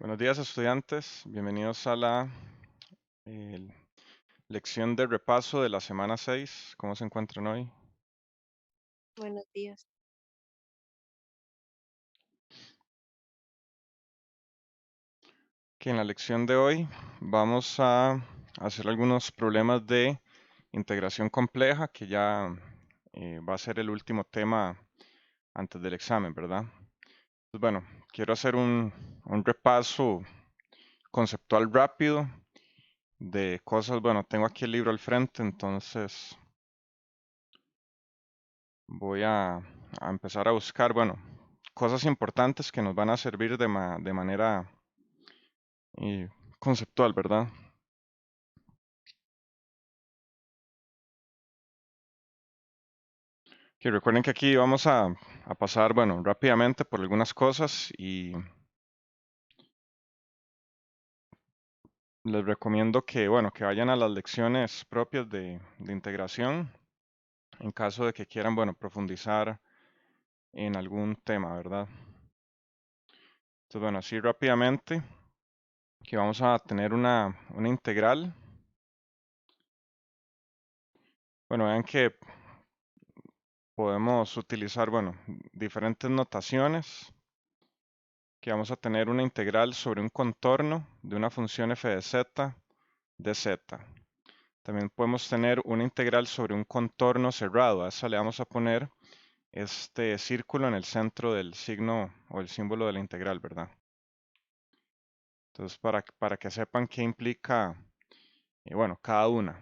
Buenos días, estudiantes. Bienvenidos a la eh, lección de repaso de la semana 6. ¿Cómo se encuentran hoy? Buenos días. Que en la lección de hoy vamos a hacer algunos problemas de integración compleja, que ya va a ser el último tema antes del examen, ¿verdad? Pues bueno, quiero hacer un repaso conceptual rápido de cosas. Bueno, tengo aquí el libro al frente, entonces voy a empezar a buscar, bueno, cosas importantes que nos van a servir de manera eh, conceptual, ¿verdad? Que recuerden que aquí vamos a pasar, bueno, rápidamente por algunas cosas y les recomiendo que, bueno, que vayan a las lecciones propias de integración en caso de que quieran, bueno, profundizar en algún tema, ¿verdad? Entonces, bueno, así rápidamente, que vamos a tener una integral. Bueno, vean que podemos utilizar, bueno, diferentes notaciones, que vamos a tener una integral sobre un contorno de una función f de z de z. También podemos tener una integral sobre un contorno cerrado. A esa le vamos a poner este círculo en el centro del signo o el símbolo de la integral, ¿verdad? Entonces, para que sepan qué implica, bueno, cada una,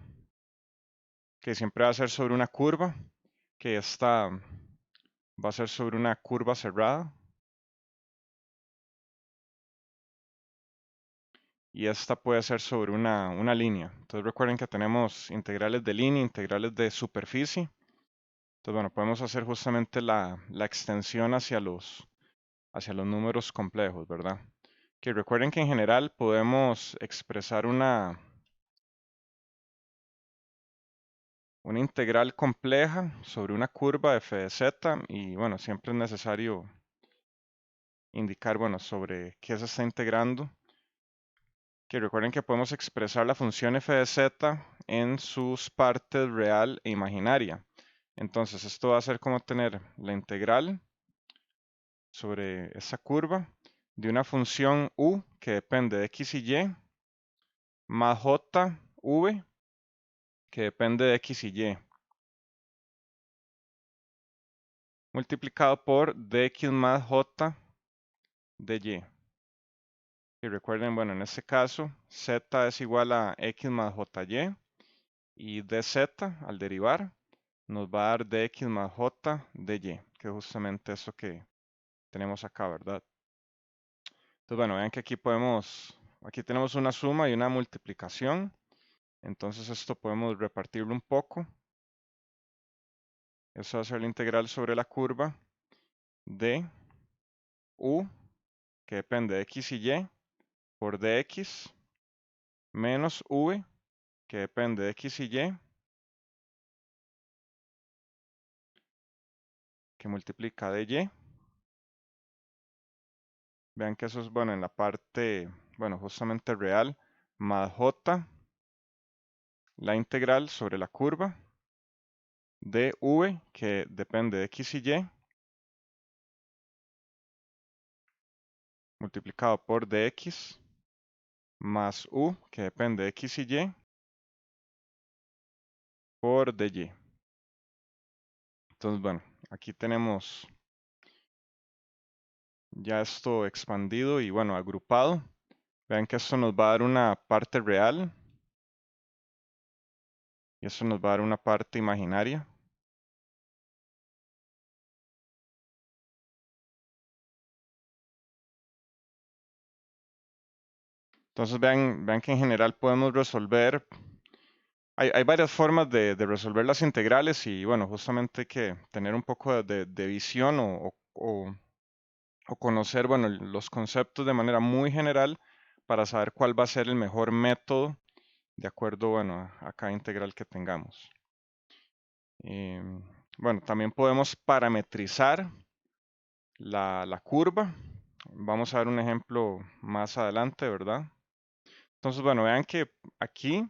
que siempre va a ser sobre una curva, que esta va a ser sobre una curva cerrada, y esta puede ser sobre una línea. Entonces recuerden que tenemos integrales de línea, integrales de superficie. Entonces, bueno, podemos hacer justamente la extensión hacia los números complejos, ¿verdad? Que recuerden que en general podemos expresar una integral compleja sobre una curva f de z, y bueno, siempre es necesario indicar, bueno, sobre qué se está integrando. Que recuerden que podemos expresar la función f de z en sus partes real e imaginaria. Entonces, esto va a ser como tener la integral sobre esa curva de una función u que depende de x y y, más j v que depende de x y y, multiplicado por dx más j de y. Y recuerden, bueno, en este caso, z es igual a x más jy, y dz al derivar nos va a dar dx más j de y, que es justamente eso que tenemos acá, ¿verdad? Entonces, bueno, vean que aquí tenemos una suma y una multiplicación. Entonces esto podemos repartirlo un poco. Eso va a ser la integral sobre la curva de u, que depende de x y y, por dx, menos v, que depende de x y y, que multiplica de y. Vean que eso es, bueno, en la parte, bueno, justamente real, más j, la integral sobre la curva de v, que depende de x y y, multiplicado por dx, más u, que depende de x y y, por dy. Entonces, bueno, aquí tenemos ya esto expandido y, bueno, agrupado. Vean que esto nos va a dar una parte real y esto nos va a dar una parte imaginaria. Entonces vean que en general podemos resolver, hay varias formas de resolver las integrales, y bueno, justamente hay que tener un poco de visión o conocer, bueno, los conceptos de manera muy general para saber cuál va a ser el mejor método de acuerdo, bueno, a cada integral que tengamos. Em, bueno, también podemos parametrizar la curva, Vamos a ver un ejemplo más adelante, ¿verdad? Entonces, bueno, vean que aquí,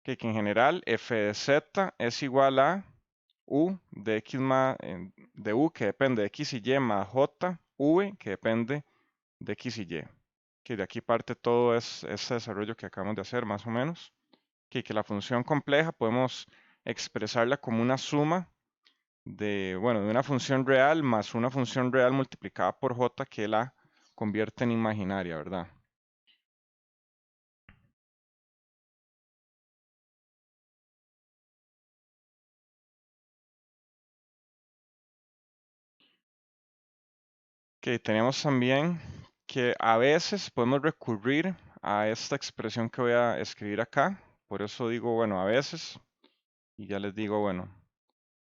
que en general f de z es igual a u de x más, de u que depende de x y y más j, v que depende de x y y. Que de aquí parte todo este desarrollo que acabamos de hacer, más o menos. Que la función compleja podemos expresarla como una suma de, bueno, de una función real más una función real multiplicada por j que la convierte en imaginaria, ¿verdad? Que tenemos también que a veces podemos recurrir a esta expresión que voy a escribir acá. Por eso digo, bueno, a veces, y ya les digo, bueno,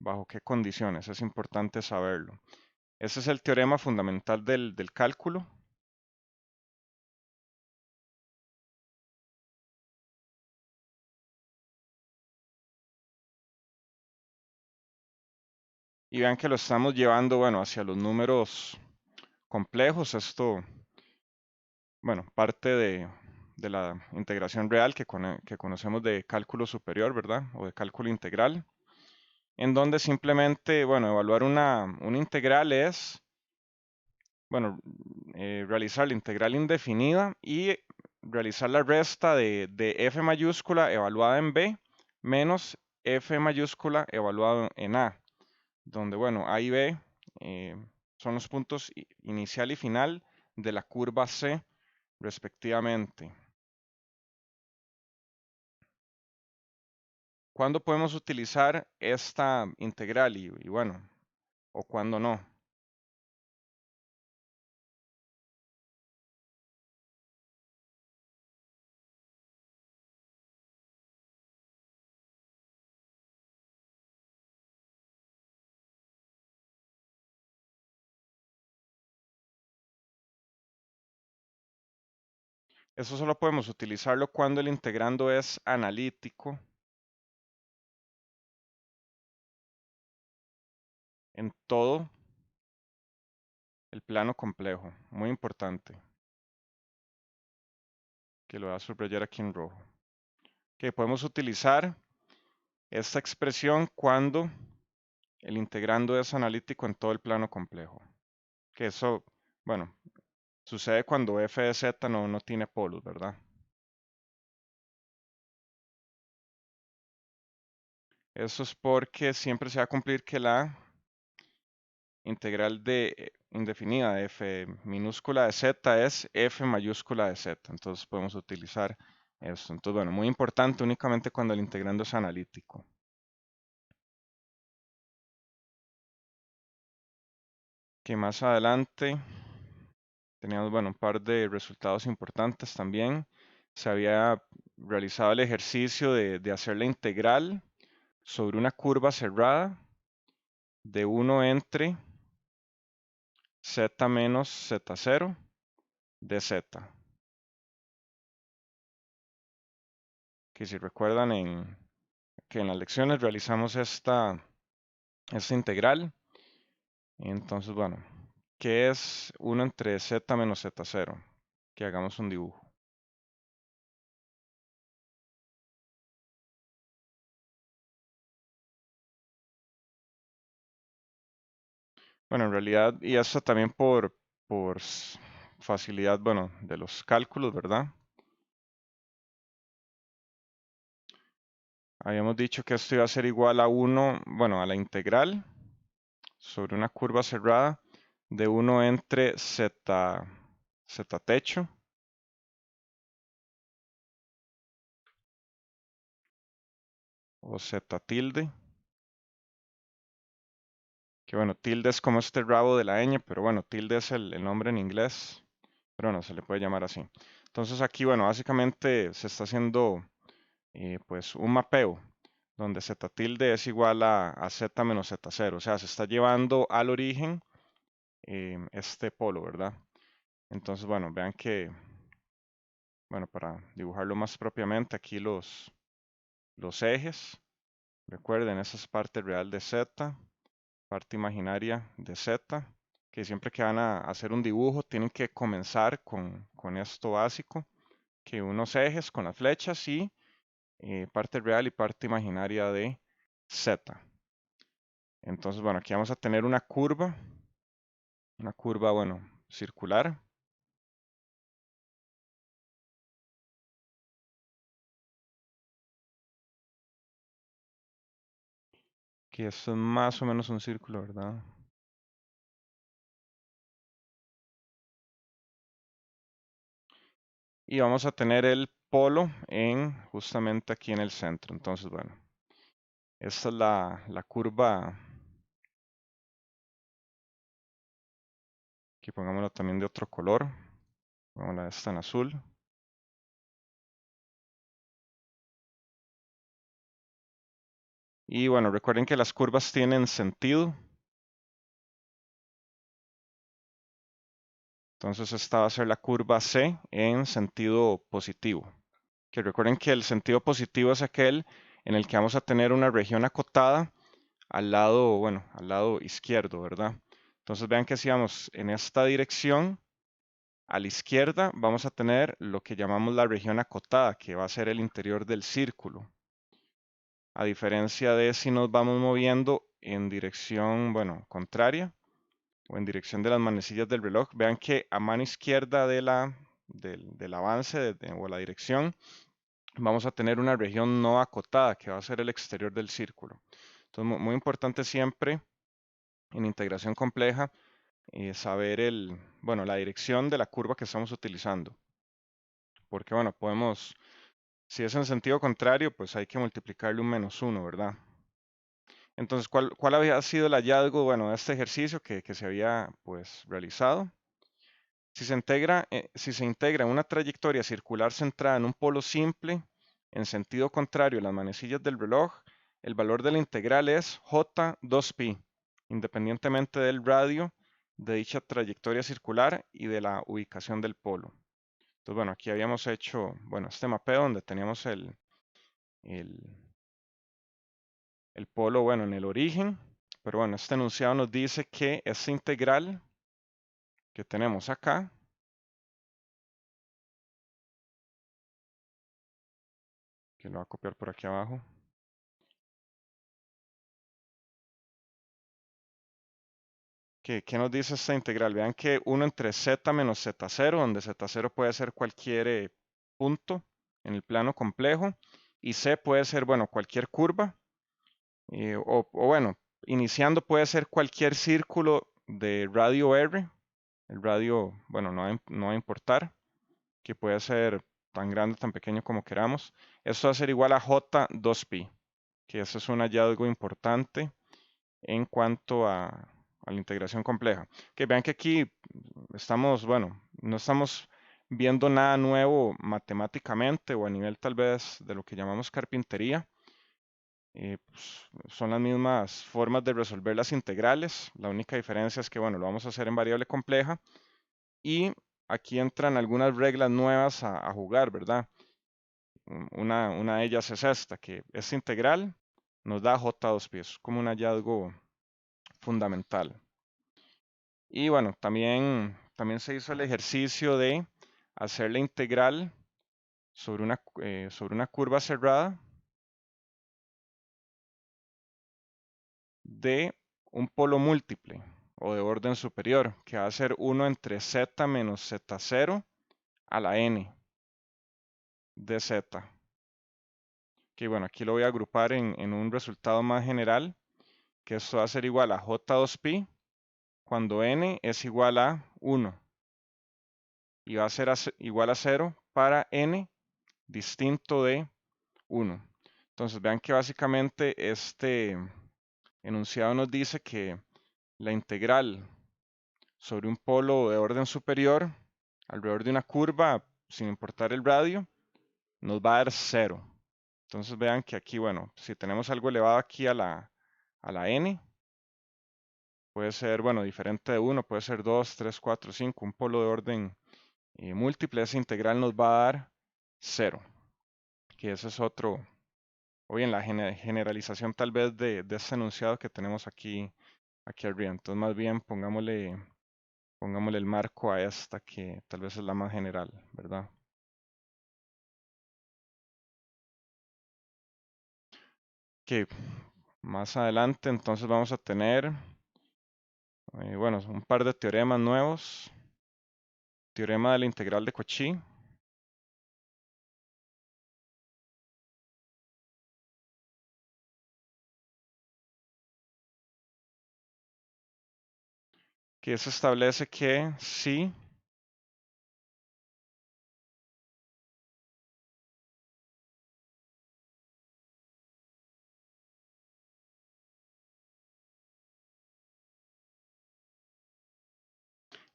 bajo qué condiciones, es importante saberlo. Ese es el teorema fundamental del cálculo. Y vean que lo estamos llevando, bueno, hacia los números complejos. Esto, bueno, parte de la integración real que conocemos de cálculo superior, ¿verdad? O de cálculo integral, en donde simplemente, bueno, evaluar una integral es, bueno, realizar la integral indefinida y realizar la resta de f mayúscula evaluada en b menos f mayúscula evaluado en a, donde, bueno, a y b eh, son los puntos inicial y final de la curva c respectivamente. ¿Cuándo podemos utilizar esta integral y bueno, o cuándo no? Eso solo podemos utilizarlo cuando el integrando es analítico en todo el plano complejo. Muy importante, que lo voy a subrayar aquí en rojo. Que podemos utilizar esta expresión cuando el integrando es analítico en todo el plano complejo. Que eso, bueno, sucede cuando f de z no tiene polos, ¿verdad? Eso es porque siempre se va a cumplir que la integral de indefinida de f minúscula de z es f mayúscula de z. Entonces podemos utilizar esto. Entonces, bueno, muy importante únicamente cuando el integrando es analítico. Que más adelante teníamos, bueno, un par de resultados importantes también. Se había realizado el ejercicio de hacer la integral sobre una curva cerrada de 1 entre z menos z0 de z. Que si recuerdan que en las lecciones realizamos esta integral. Entonces, bueno, ¿qué es 1 entre z menos z0? Que hagamos un dibujo. Bueno, en realidad, y esto también por facilidad, bueno, de los cálculos, ¿verdad? Habíamos dicho que esto iba a ser igual a 1, bueno, a la integral sobre una curva cerrada de 1 entre z techo o z tilde. Que bueno, tilde es como este rabo de la ñ, pero bueno, tilde es el nombre en inglés, pero bueno, se le puede llamar así. Entonces aquí, bueno, básicamente se está haciendo pues un mapeo, donde z tilde es igual a z menos z0, o sea, se está llevando al origen este polo, ¿verdad? Entonces, bueno, vean que, bueno, para dibujarlo más propiamente, aquí los ejes, recuerden, esa es parte real de z, parte imaginaria de z, que siempre que van a hacer un dibujo tienen que comenzar con esto básico, que unos ejes con las flechas y parte real y parte imaginaria de z. Entonces, bueno, aquí vamos a tener una curva, bueno, circular. Que esto es más o menos un círculo, ¿verdad? Y vamos a tener el polo en justamente aquí en el centro. Entonces, bueno, esta es la curva. Aquí pongámoslo también de otro color. Pongámosla esta en azul. Y bueno, recuerden que las curvas tienen sentido. Entonces esta va a ser la curva C en sentido positivo. Que recuerden que el sentido positivo es aquel en el que vamos a tener una región acotada al lado, bueno, al lado izquierdo, ¿verdad? Entonces vean que si vamos en esta dirección, a la izquierda vamos a tener lo que llamamos la región acotada, que va a ser el interior del círculo. A diferencia de si nos vamos moviendo en dirección, bueno, contraria o en dirección de las manecillas del reloj, vean que a mano izquierda del avance o la dirección, vamos a tener una región no acotada, que va a ser el exterior del círculo. Entonces, muy importante siempre en integración compleja saber bueno, la dirección de la curva que estamos utilizando. Porque, bueno, si es en sentido contrario, pues hay que multiplicarle un -1, ¿verdad? Entonces, ¿cuál había sido el hallazgo, bueno, de este ejercicio que se había, pues, realizado? Si se integra una trayectoria circular centrada en un polo simple, en sentido contrario a las manecillas del reloj, el valor de la integral es J2pi, independientemente del radio de dicha trayectoria circular y de la ubicación del polo. Entonces, bueno, aquí habíamos hecho, bueno, este mapeo donde teníamos el, el polo, bueno, en el origen, pero bueno, este enunciado nos dice que esta integral que tenemos acá, que lo voy a copiar por aquí abajo, ¿qué nos dice esta integral? Vean que 1 entre z menos z0, donde z0 puede ser cualquier punto en el plano complejo, y c puede ser, bueno, cualquier curva, o bueno, iniciando puede ser cualquier círculo de radio r, el radio, bueno, no va a importar, que puede ser tan grande o tan pequeño como queramos. Esto va a ser igual a J2pi, que eso es un hallazgo importante en cuanto a la integración compleja. Que vean que aquí estamos, bueno, no estamos viendo nada nuevo matemáticamente o a nivel tal vez de lo que llamamos carpintería. Pues, son las mismas formas de resolver las integrales. La única diferencia es que, bueno, lo vamos a hacer en variable compleja y aquí entran algunas reglas nuevas a jugar, ¿verdad? Una de ellas es esta, que esta integral nos da J2pi, es como un hallazgo fundamental. Y bueno, también se hizo el ejercicio de hacer la integral sobre una curva cerrada de un polo múltiple o de orden superior, que va a ser 1 entre z menos z0 a la n de z. Que bueno, aquí lo voy a agrupar en un resultado más general, que esto va a ser igual a j2pi cuando n es igual a 1 y va a ser igual a 0 para n distinto de 1. Entonces vean que básicamente este enunciado nos dice que la integral sobre un polo de orden superior alrededor de una curva, sin importar el radio, nos va a dar 0. Entonces vean que aquí, bueno, si tenemos algo elevado aquí a la n, puede ser, bueno, diferente de 1, puede ser 2, 3, 4, 5, un polo de orden múltiple, esa integral nos va a dar 0, que ese es otro, o bien la generalización tal vez de este enunciado que tenemos aquí arriba. Entonces más bien pongámosle pongámosle el marco a esta que tal vez es la más general, ¿verdad? Que más adelante entonces vamos a tener, bueno, un par de teoremas nuevos. Teorema de la integral de Cauchy, que se establece que si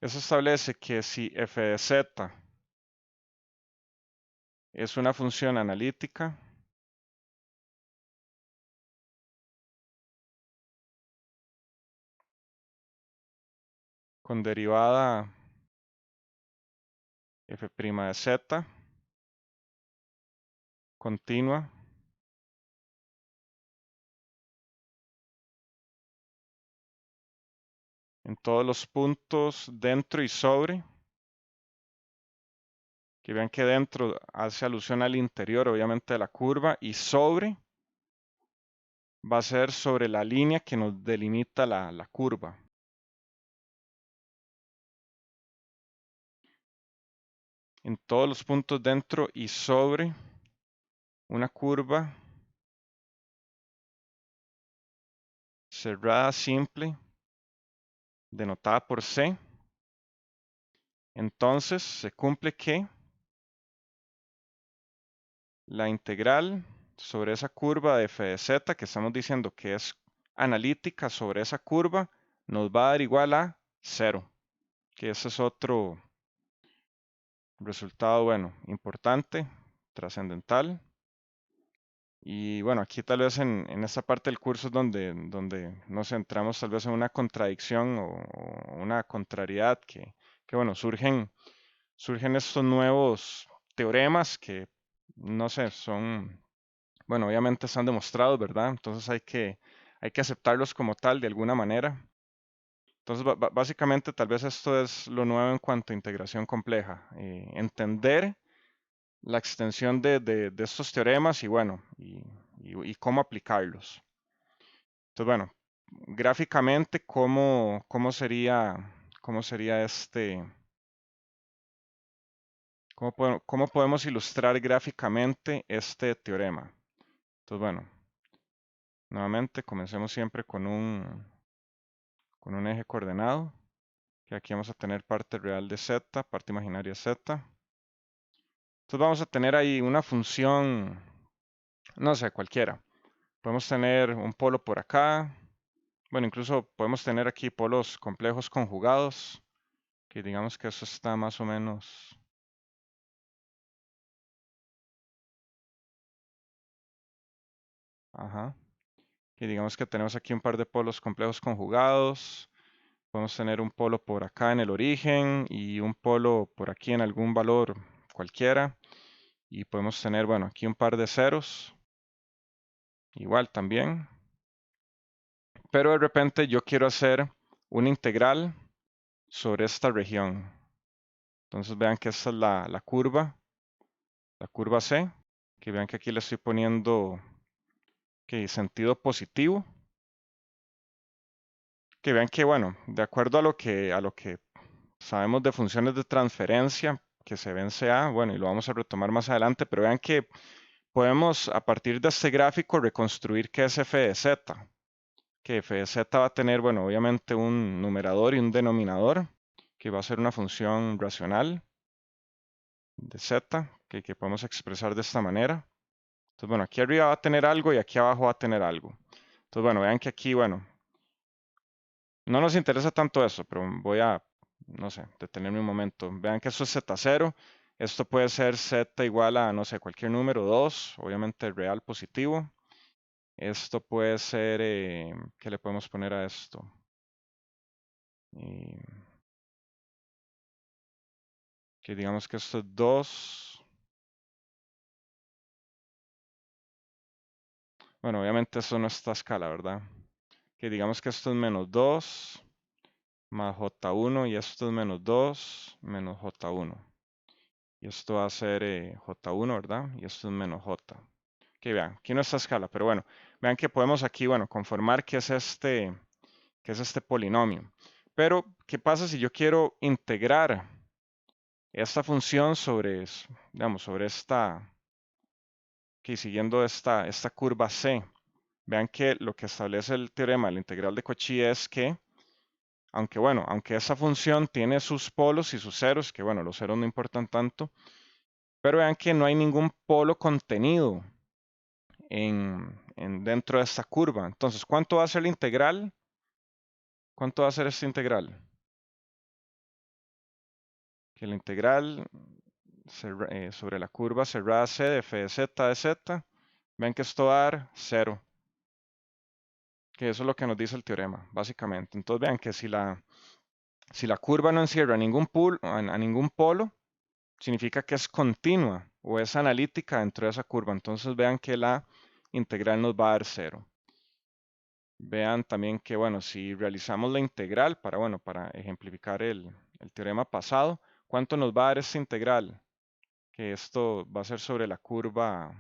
eso establece que si f de z es una función analítica con derivada f' de z continua en todos los puntos dentro y sobre, que vean que dentro hace alusión al interior obviamente de la curva y sobre va a ser sobre la línea que nos delimita la curva. En todos los puntos dentro y sobre una curva cerrada simple denotada por C, entonces se cumple que la integral sobre esa curva de f de z, que estamos diciendo que es analítica sobre esa curva, nos va a dar igual a 0, que ese es otro resultado, bueno, importante, trascendental. Y bueno, aquí tal vez en esta parte del curso es donde nos centramos tal vez en una contradicción o una contrariedad que bueno, surgen estos nuevos teoremas que, no sé, son, bueno, obviamente están demostrados, ¿verdad? Entonces hay que aceptarlos como tal de alguna manera. Entonces, básicamente, tal vez esto es lo nuevo en cuanto a integración compleja. Entender la extensión de estos teoremas y bueno, y cómo aplicarlos. Entonces, bueno, gráficamente, cómo sería este, cómo podemos ilustrar gráficamente este teorema? Entonces, bueno, nuevamente comencemos siempre con un eje coordenado, que aquí vamos a tener parte real de z, parte imaginaria z. Entonces vamos a tener ahí una función, no sé, cualquiera. Podemos tener un polo por acá. Bueno, incluso podemos tener aquí polos complejos conjugados, que digamos que eso está más o menos. Ajá. Y digamos que tenemos aquí un par de polos complejos conjugados. Podemos tener un polo por acá en el origen y un polo por aquí en algún valor cualquiera. Y podemos tener, bueno, aquí un par de ceros. Igual también. Pero de repente yo quiero hacer una integral sobre esta región. Entonces vean que esta es la curva C. Que vean que aquí le estoy poniendo sentido positivo. Que vean que, bueno, de acuerdo a lo que sabemos de funciones de transferencia que se ven CA, bueno, y lo vamos a retomar más adelante, pero vean que podemos a partir de este gráfico reconstruir qué es f de z, que f de z va a tener, bueno, obviamente un numerador y un denominador, que va a ser una función racional de z, que podemos expresar de esta manera. Entonces, bueno, aquí arriba va a tener algo y aquí abajo va a tener algo. Entonces, bueno, vean que aquí, bueno, no nos interesa tanto eso, pero voy a, no sé, detenerme un momento. Vean que esto es z0. Esto puede ser z igual a, no sé, cualquier número 2, obviamente real positivo. Esto puede ser, ¿qué le podemos poner a esto? Eh, que digamos que esto es 2. Bueno, obviamente esto no está a escala, ¿verdad? Que digamos que esto es menos 2. más J1 y esto es menos 2 menos J1. Y esto va a ser J1, ¿verdad? Y esto es menos J. Que vean, aquí no está escala, pero bueno, vean que podemos aquí, bueno, conformar qué es este polinomio. Pero, ¿qué pasa si yo quiero integrar esta función sobre, digamos, sobre esta, que siguiendo esta curva C? Vean que lo que establece el teorema de la integral de Cauchy es que, aunque bueno, aunque esa función tiene sus polos y sus ceros, que bueno, los ceros no importan tanto, pero vean que no hay ningún polo contenido dentro de esta curva. Entonces, ¿cuánto va a ser la integral? ¿Cuánto va a ser esta integral? Que la integral sobre la curva cerrada C de f de z de z, vean que esto va a dar 0, que eso es lo que nos dice el teorema, básicamente. Entonces vean que si la curva no encierra a ningún polo, significa que es continua o es analítica dentro de esa curva. Entonces vean que la integral nos va a dar 0. Vean también que, bueno, si realizamos la integral para, bueno, para ejemplificar el teorema pasado, ¿cuánto nos va a dar esta integral? Que esto va a ser sobre la curva,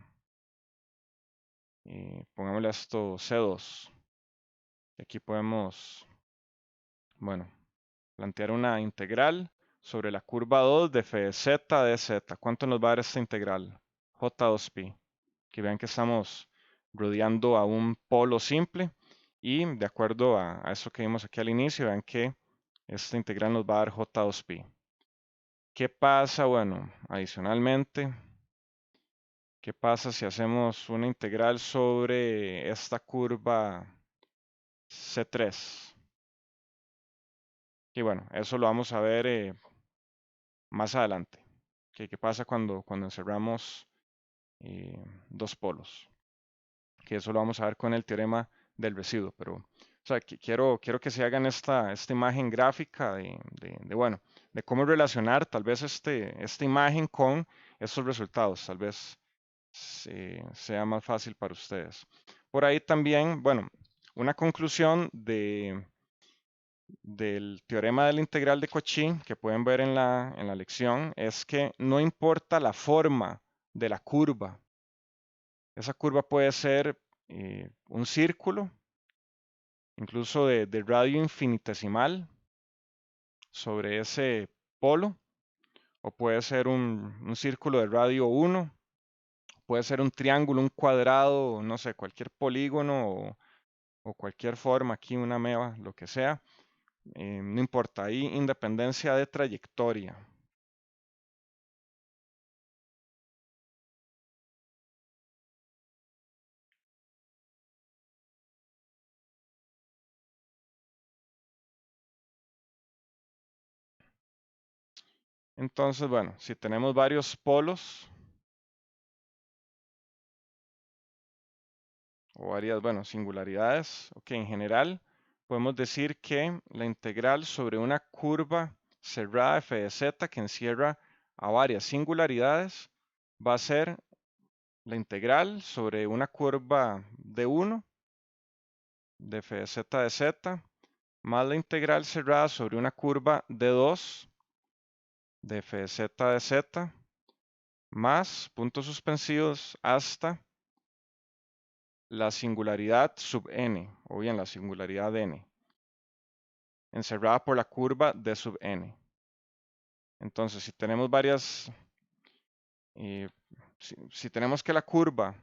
pongámosle esto C2. Y aquí podemos, bueno, plantear una integral sobre la curva 2 de f de z de z. ¿Cuánto nos va a dar esta integral? J2pi. Que vean que estamos rodeando a un polo simple y de acuerdo a eso que vimos aquí al inicio, vean que esta integral nos va a dar J2pi. ¿Qué pasa? Bueno, adicionalmente, ¿qué pasa si hacemos una integral sobre esta curva C3? Y bueno, eso lo vamos a ver más adelante. ¿Qué pasa cuando encerramos dos polos? Que eso lo vamos a ver con el teorema del residuo, pero o sea, quiero que se hagan esta imagen gráfica bueno, de cómo relacionar tal vez esta imagen con estos resultados, tal vez sea más fácil para ustedes. Por ahí también, bueno, una conclusión del teorema de la integral de Cauchy que pueden ver en la lección es que no importa la forma de la curva, esa curva puede ser un círculo, incluso de radio infinitesimal sobre ese polo, o puede ser un círculo de radio 1, puede ser un triángulo, un cuadrado, no sé, cualquier polígono o cualquier forma, aquí una meba, lo que sea, no importa, hay independencia de trayectoria. Entonces, bueno, si tenemos varios polos o varias, bueno, singularidades, ok, en general podemos decir que la integral sobre una curva cerrada f de z que encierra a varias singularidades va a ser la integral sobre una curva de 1 de f de z más la integral cerrada sobre una curva de 2 de f de z más puntos suspensivos hasta la singularidad sub n, o bien la singularidad n, encerrada por la curva d sub n. Entonces, si tenemos varias, si tenemos que la curva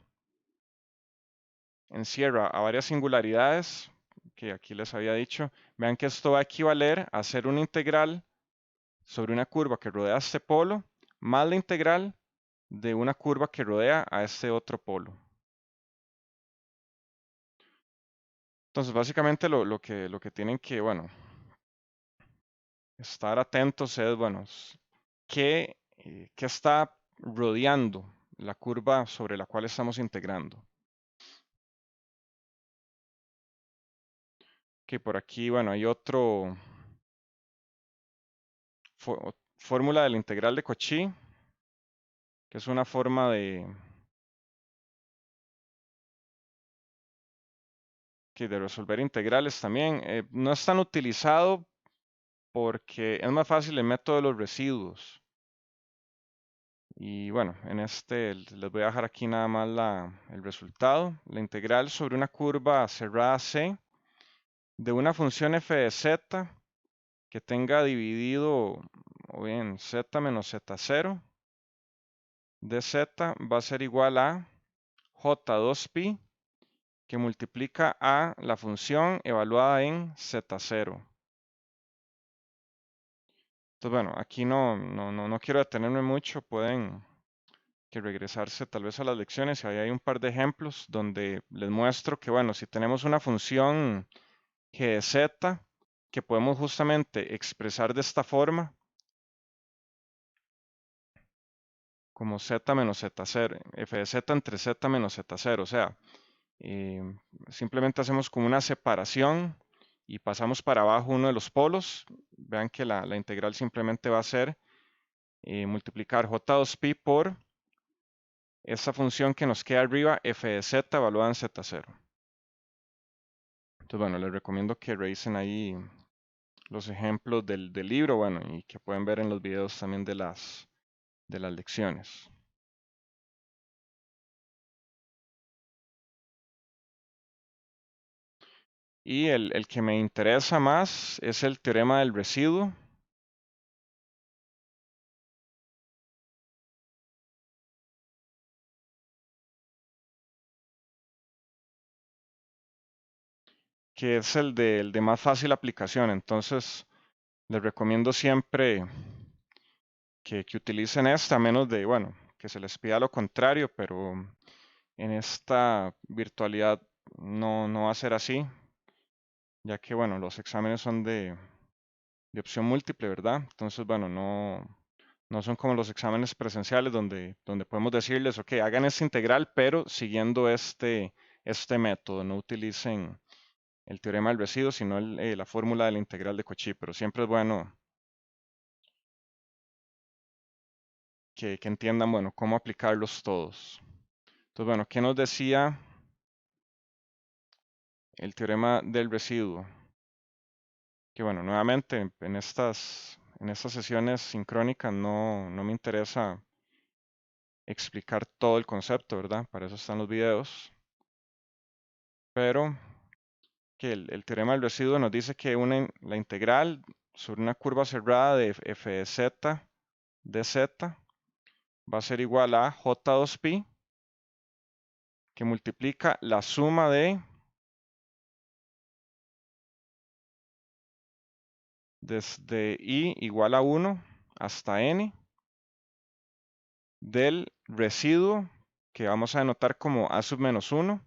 encierra a varias singularidades, que aquí les había dicho, vean que esto va a equivaler a hacer una integral sobre una curva que rodea este polo, más la integral de una curva que rodea a este otro polo. Entonces, básicamente lo que tienen que, bueno, estar atentos es, bueno, qué está rodeando la curva sobre la cual estamos integrando. Que por aquí, bueno, hay otro fórmula de la integral de Cauchy, que es una forma de resolver integrales también. No es tan utilizado, porque es más fácil el método de los residuos. Y bueno, en este les voy a dejar aquí nada más el resultado. La integral sobre una curva cerrada C de una función f de z que tenga dividido, o bien z menos z0 de z va a ser igual a j2pi que multiplica a la función evaluada en z0. Entonces, bueno, aquí no quiero detenerme mucho, pueden que regresarse tal vez a las lecciones y ahí hay un par de ejemplos donde les muestro que, bueno, si tenemos una función g de z que podemos justamente expresar de esta forma, como z menos z0, f de z entre z menos z0, o sea, eh, simplemente hacemos como una separación y pasamos para abajo uno de los polos. Vean que la integral simplemente va a ser multiplicar j2pi por esta función que nos queda arriba, f de z evaluada en z0. Entonces, bueno, les recomiendo que revisen ahí los ejemplos del libro, bueno, y que pueden ver en los videos también de las lecciones. Y el que me interesa más es el teorema del residuo. Que es el de más fácil aplicación. Entonces, les recomiendo siempre que utilicen esta, a menos de, bueno, que se les pida lo contrario, pero en esta virtualidad no va a ser así, ya que, bueno, los exámenes son de opción múltiple, ¿verdad? Entonces, bueno, no son como los exámenes presenciales donde podemos decirles, ok, hagan esta integral, pero siguiendo este método, no utilicen el teorema del residuo, sino la fórmula de la integral de Cauchy, pero siempre es bueno que entiendan, bueno, cómo aplicarlos todos. Entonces, bueno, ¿qué nos decía el teorema del residuo? Que bueno, nuevamente en estas sesiones sincrónicas no me interesa explicar todo el concepto, ¿verdad? Para eso están los videos. Pero que el teorema del residuo nos dice que la integral sobre una curva cerrada de f de z de z va a ser igual a j2pi que multiplica la suma de desde i igual a 1 hasta n del residuo que vamos a denotar como a sub menos 1.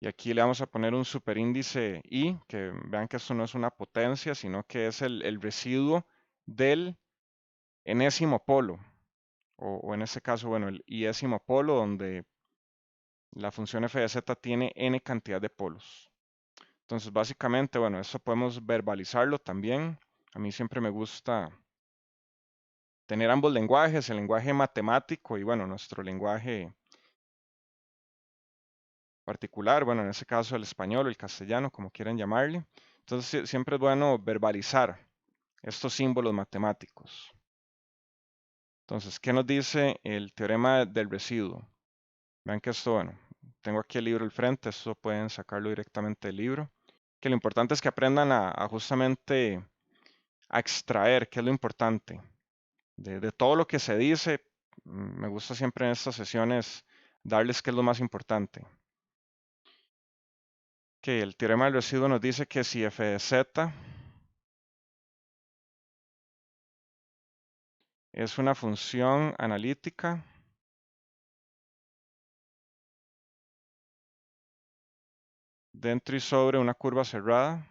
Y aquí le vamos a poner un superíndice i, que vean que esto no es una potencia, sino que es el residuo del enésimo polo, o en este caso, bueno, el iésimo polo, donde la función f de z tiene n cantidad de polos. Entonces, básicamente, bueno, esto podemos verbalizarlo también. A mí siempre me gusta tener ambos lenguajes, el lenguaje matemático y, bueno, nuestro lenguaje particular, bueno, en este caso el español o el castellano, como quieran llamarle. Entonces, siempre es bueno verbalizar estos símbolos matemáticos. Entonces, ¿qué nos dice el teorema del residuo? Vean que esto, bueno, tengo aquí el libro al frente, esto pueden sacarlo directamente del libro. Que lo importante es que aprendan a justamente a extraer, qué es lo importante. De todo lo que se dice, me gusta siempre en estas sesiones darles qué es lo más importante. Que el teorema del residuo nos dice que si f de z es una función analítica dentro y sobre una curva cerrada,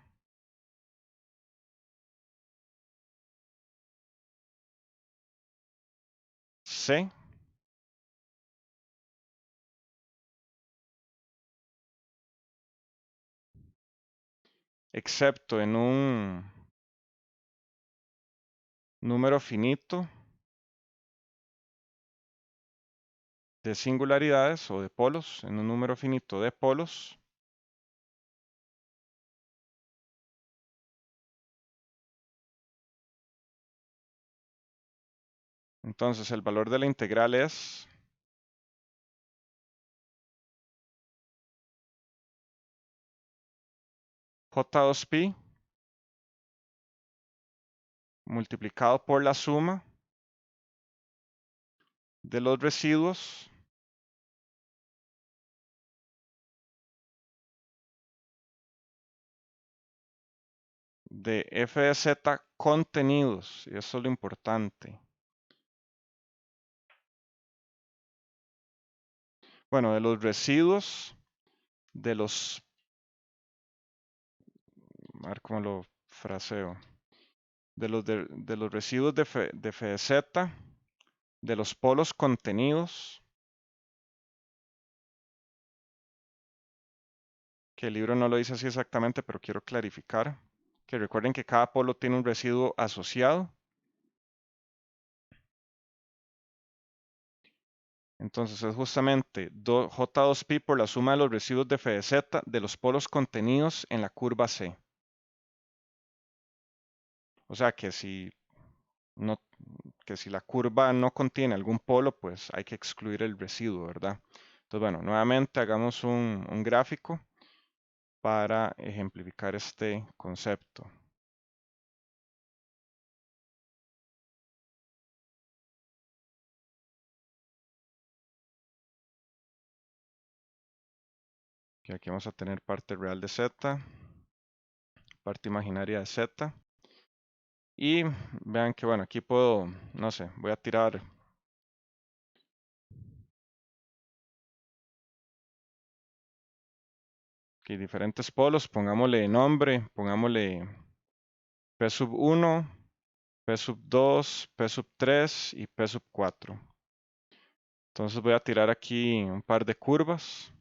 C, excepto en un número finito de singularidades o de polos, en un número finito de polos, Entonces el valor de la integral es J2pi multiplicado por la suma de los residuos de f de z contenidos, y eso es lo importante. Bueno, de los residuos de los, a ver cómo lo fraseo, de los residuos de f de z, de los polos contenidos, que el libro no lo dice así exactamente, pero quiero clarificar, que recuerden que cada polo tiene un residuo asociado. Entonces es justamente J2pi por la suma de los residuos de f de z de los polos contenidos en la curva C. O sea que no, que si la curva no contiene algún polo, pues hay que excluir el residuo, ¿verdad? Entonces, bueno, nuevamente hagamos un gráfico para ejemplificar este concepto. Y aquí vamos a tener parte real de z, parte imaginaria de z. Y vean que, bueno, aquí puedo, no sé, voy a tirar aquí diferentes polos, pongámosle nombre, pongámosle P sub 1, P sub 2, P sub 3 y P sub 4. Entonces voy a tirar aquí un par de curvas.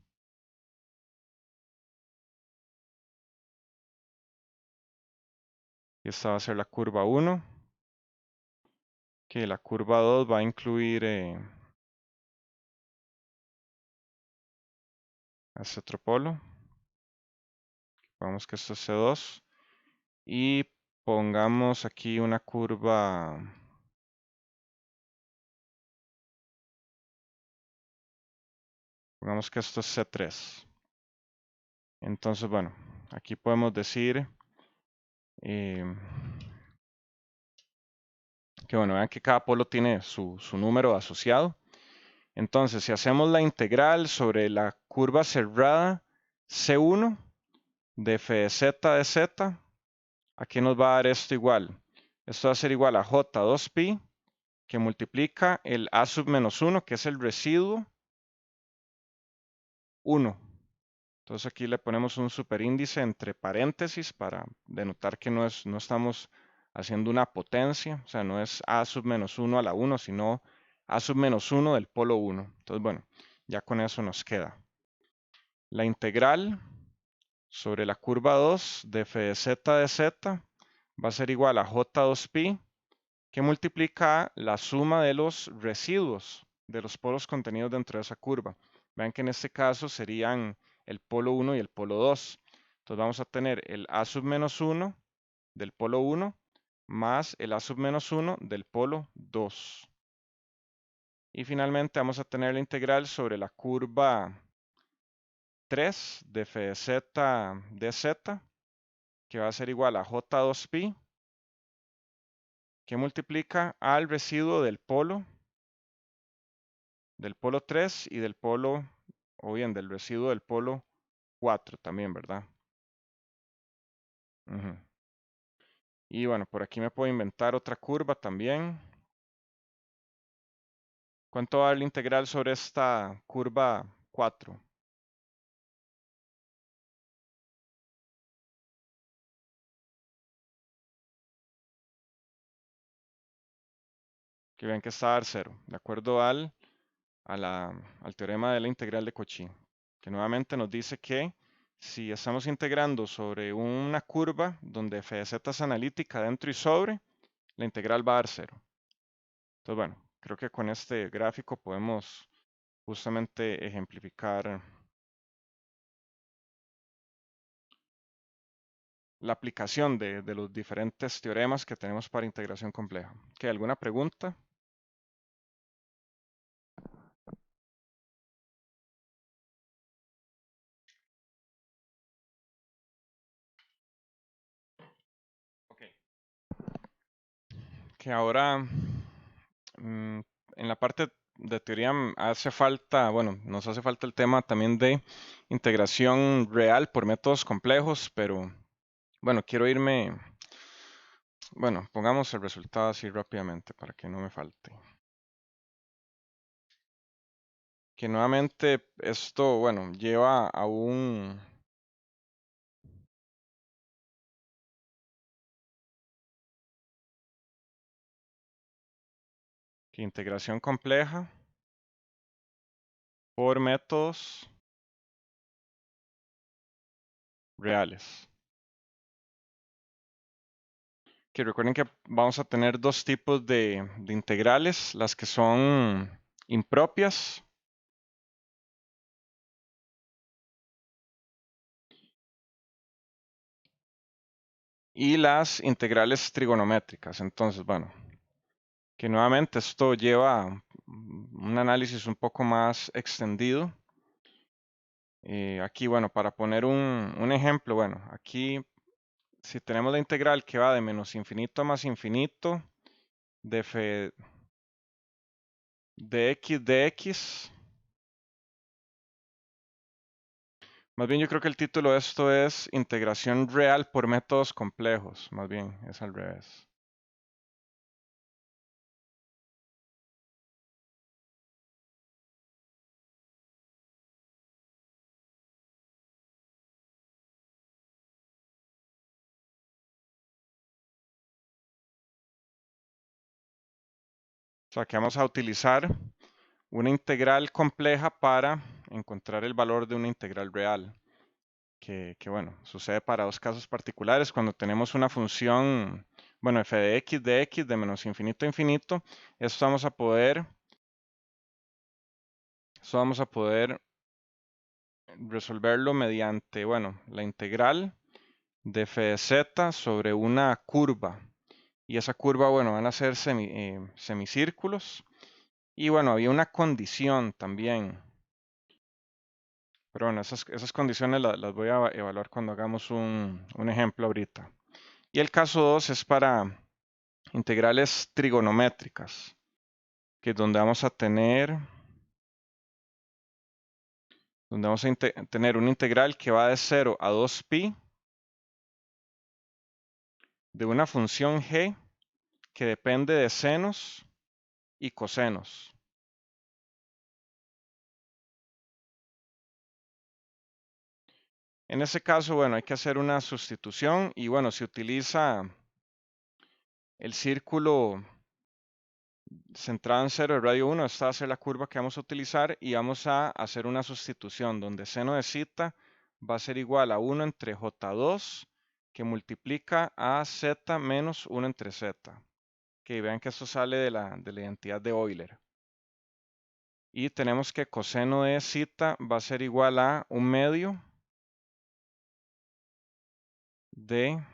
Y esta va a ser la curva 1. Que la curva 2 va a incluir a este otro polo. Vamos que esto es C2. Y pongamos aquí una curva. Pongamos que esto es C3. Entonces, bueno, aquí podemos decir que, bueno, vean que cada polo tiene su número asociado. Entonces, si hacemos la integral sobre la curva cerrada C1 de f de z, aquí nos va a dar esto igual. Esto va a ser igual a J2pi que multiplica el A sub menos 1, que es el residuo 1. Entonces aquí le ponemos un superíndice entre paréntesis para denotar que no estamos haciendo una potencia, o sea, no es A sub menos 1 a la 1, sino A sub menos 1 del polo 1. Entonces, bueno, ya con eso nos queda. La integral sobre la curva 2 de f de z va a ser igual a J2pi que multiplica la suma de los residuos de los polos contenidos dentro de esa curva. Vean que en este caso serían el polo 1 y el polo 2. Entonces vamos a tener el A sub menos 1 del polo 1 más el A sub menos 1 del polo 2. Y finalmente vamos a tener la integral sobre la curva 3 de f de z dz, que va a ser igual a J2pi, que multiplica al residuo del polo 3 y del polo, o bien del residuo del polo 4 también, ¿verdad? Y bueno, por aquí me puedo inventar otra curva también. ¿Cuánto va a dar la integral sobre esta curva 4? Que vean que está a dar 0, de acuerdo al teorema de la integral de Cauchy, que nuevamente nos dice que si estamos integrando sobre una curva donde f de z es analítica dentro y sobre, la integral va a dar 0. Entonces, bueno, creo que con este gráfico podemos justamente ejemplificar la aplicación de los diferentes teoremas que tenemos para integración compleja. ¿Qué, alguna pregunta? que ahora mm, en la parte de teoría hace falta, bueno, nos hace falta el tema también de integración real por métodos complejos, pero bueno, quiero irme, bueno, pongamos el resultado así rápidamente para que no me falte. Que nuevamente esto, bueno, lleva a un que integración compleja por métodos reales. Que recuerden que vamos a tener dos tipos de integrales, las que son impropias y las integrales trigonométricas. Entonces, bueno, que nuevamente esto lleva un análisis un poco más extendido. Aquí, bueno, para poner un ejemplo, bueno, aquí si tenemos la integral que va de menos infinito a más infinito de f de x dx, más bien yo creo que el título de esto es integración real por métodos complejos, más bien es al revés. O sea que vamos a utilizar una integral compleja para encontrar el valor de una integral real. Que bueno, sucede para dos casos particulares. Cuando tenemos una función, bueno, f de x de menos infinito a infinito, esto vamos a poder resolverlo mediante, bueno, la integral de f de z sobre una curva. Y esa curva, bueno, van a ser semicírculos. Y bueno, había una condición también. Pero bueno, esas condiciones las voy a evaluar cuando hagamos un ejemplo ahorita. Y el caso 2 es para integrales trigonométricas, que es donde vamos a tener una integral que va de 0 a 2pi de una función g que depende de senos y cosenos. En ese caso, bueno, hay que hacer una sustitución y bueno, se utiliza el círculo centrado en 0 de radio 1. Esta va a ser la curva que vamos a utilizar y vamos a hacer una sustitución donde seno de zeta va a ser igual a 1 entre J2 que multiplica a Z menos 1 entre Z. Que vean que esto sale de la identidad de Euler. Y tenemos que coseno de zeta va a ser igual a un medio de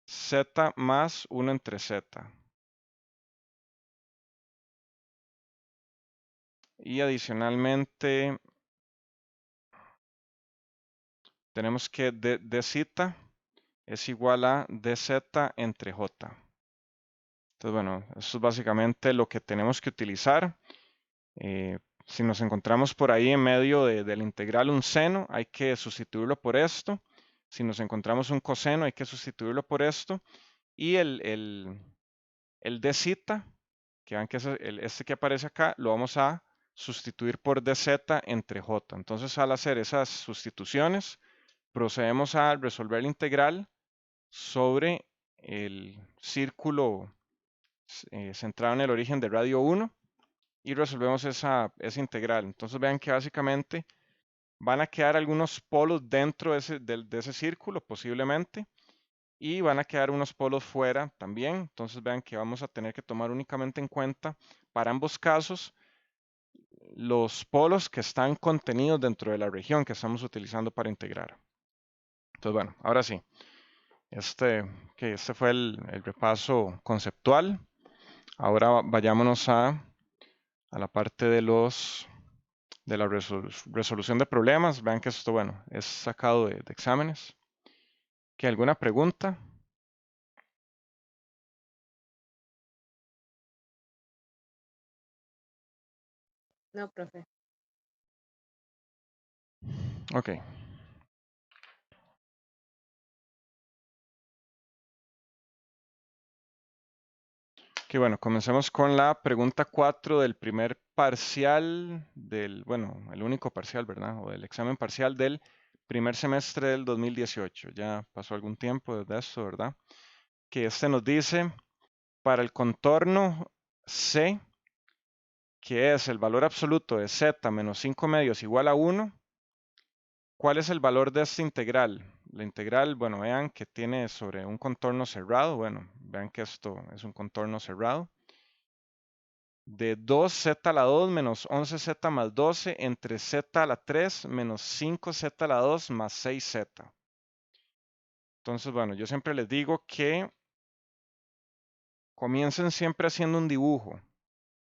Z más 1 entre Z. Y adicionalmente tenemos que de zeta es igual a dz entre j. Entonces, bueno, eso es básicamente lo que tenemos que utilizar. Si nos encontramos por ahí en medio del integral un seno, hay que sustituirlo por esto. Si nos encontramos un coseno, hay que sustituirlo por esto. Y el dz, que vean que es este que aparece acá, lo vamos a sustituir por dz entre j. Entonces, al hacer esas sustituciones, procedemos a resolver la integral sobre el círculo centrado en el origen de radio 1 y resolvemos esa integral. Entonces vean que básicamente van a quedar algunos polos dentro de ese círculo posiblemente y van a quedar unos polos fuera también. Entonces vean que vamos a tener que tomar únicamente en cuenta para ambos casos los polos que están contenidos dentro de la región que estamos utilizando para integrar. Entonces bueno, ahora sí. Este fue el repaso conceptual. Ahora vayámonos a la parte de la resolución de problemas. Vean que esto, bueno, es sacado de exámenes. ¿Que alguna pregunta? No, profe. Ok. Que bueno, comencemos con la pregunta 4 del primer parcial del, bueno, el único parcial, ¿verdad? O del examen parcial del primer semestre del 2018. Ya pasó algún tiempo desde eso, ¿verdad? Que este nos dice, para el contorno C, que es el valor absoluto de z menos 5 medios igual a 1, ¿cuál es el valor de esta integral? La integral, bueno, vean que tiene sobre un contorno cerrado, bueno, vean que esto es un contorno cerrado, de 2z a la 2 menos 11z más 12 entre z a la 3 menos 5z a la 2 más 6z. Entonces, bueno, yo siempre les digo que comiencen siempre haciendo un dibujo.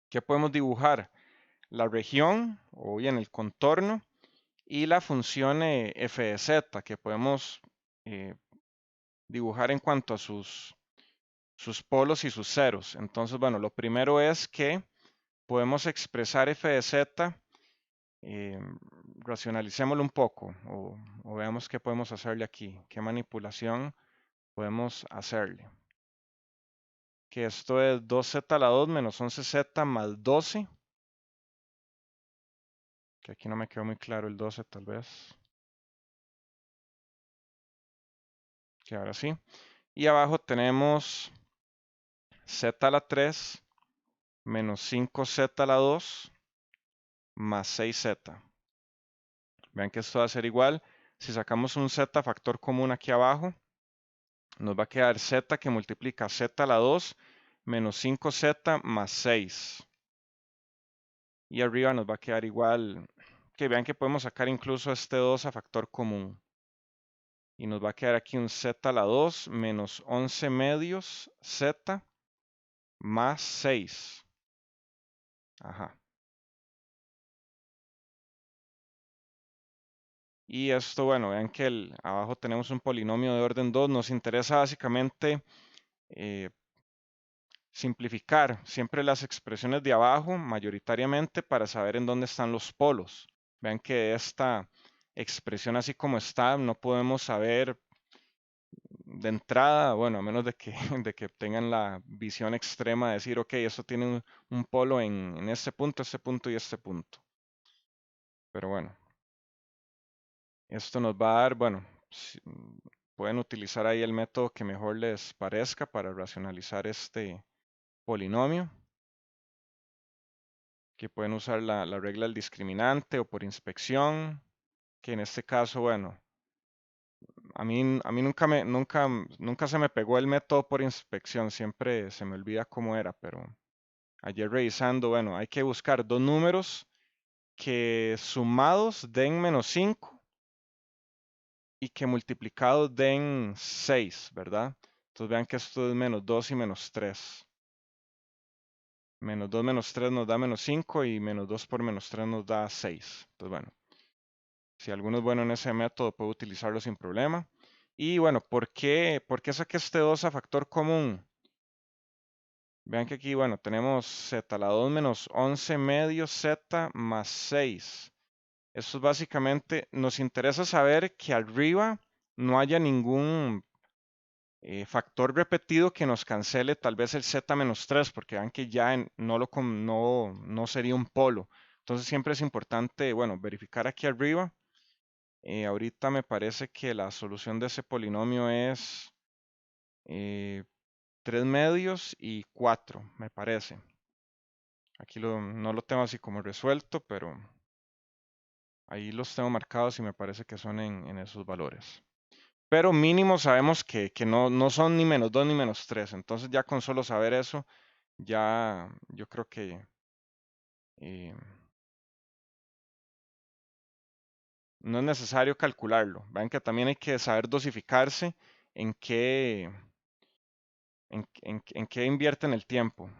¿Qué podemos dibujar? La región, o bien el contorno, y la función f de z, que podemos eh, dibujar en cuanto a sus polos y sus ceros. Entonces, bueno, lo primero es que podemos expresar f de z, eh, racionalicémoslo un poco o veamos qué podemos hacerle aquí, qué manipulación podemos hacerle. Que esto es 2z a la 2 menos 11z más 12, que aquí no me quedó muy claro el 12 tal vez, que ahora sí. Y abajo tenemos z a la 3 menos 5z a la 2 más 6z. Vean que esto va a ser igual. Si sacamos un z factor común aquí abajo, nos va a quedar z que multiplica z a la 2 menos 5z más 6. Y arriba nos va a quedar igual, que vean que podemos sacar incluso este 2 a factor común. Y nos va a quedar aquí un z a la 2 menos 11 medios z más 6. Ajá. Y esto, bueno, vean que abajo tenemos un polinomio de orden 2. Nos interesa básicamente eh, simplificar siempre las expresiones de abajo, mayoritariamente para saber en dónde están los polos. Vean que esta expresión así como está, no podemos saber de entrada, bueno, a menos de que, de que tengan la visión extrema de decir, ok, esto tiene un polo en este punto y este punto. Pero bueno, esto nos va a dar, bueno, pueden utilizar ahí el método que mejor les parezca para racionalizar este polinomio, que pueden usar la regla del discriminante o por inspección, que en este caso, bueno, a mí nunca se me pegó el método por inspección, siempre se me olvida cómo era, pero ayer revisando, bueno, hay que buscar dos números que sumados den menos 5 y que multiplicados den 6, ¿verdad? Entonces vean que esto es menos 2 y menos 3. Menos 2 menos 3 nos da menos 5 y menos 2 por menos 3 nos da 6. Entonces bueno, si alguno es bueno en ese método puede utilizarlo sin problema. Y bueno, ¿por qué saqué este 2 a factor común? Vean que aquí, bueno, tenemos z a la 2 menos 11 medios z más 6. Esto es básicamente, nos interesa saber que arriba no haya ningún factor repetido que nos cancele tal vez el z menos 3, porque vean que ya no sería un polo. Entonces siempre es importante, bueno, verificar aquí arriba. Ahorita me parece que la solución de ese polinomio es 3 medios y 4, me parece. Aquí no lo tengo así como resuelto, pero ahí los tengo marcados y me parece que son en esos valores. Pero mínimo sabemos que no son ni menos 2 ni menos 3. Entonces ya con solo saber eso, ya yo creo que eh, no es necesario calcularlo. Vean que también hay que saber dosificarse en qué, en qué invierten el tiempo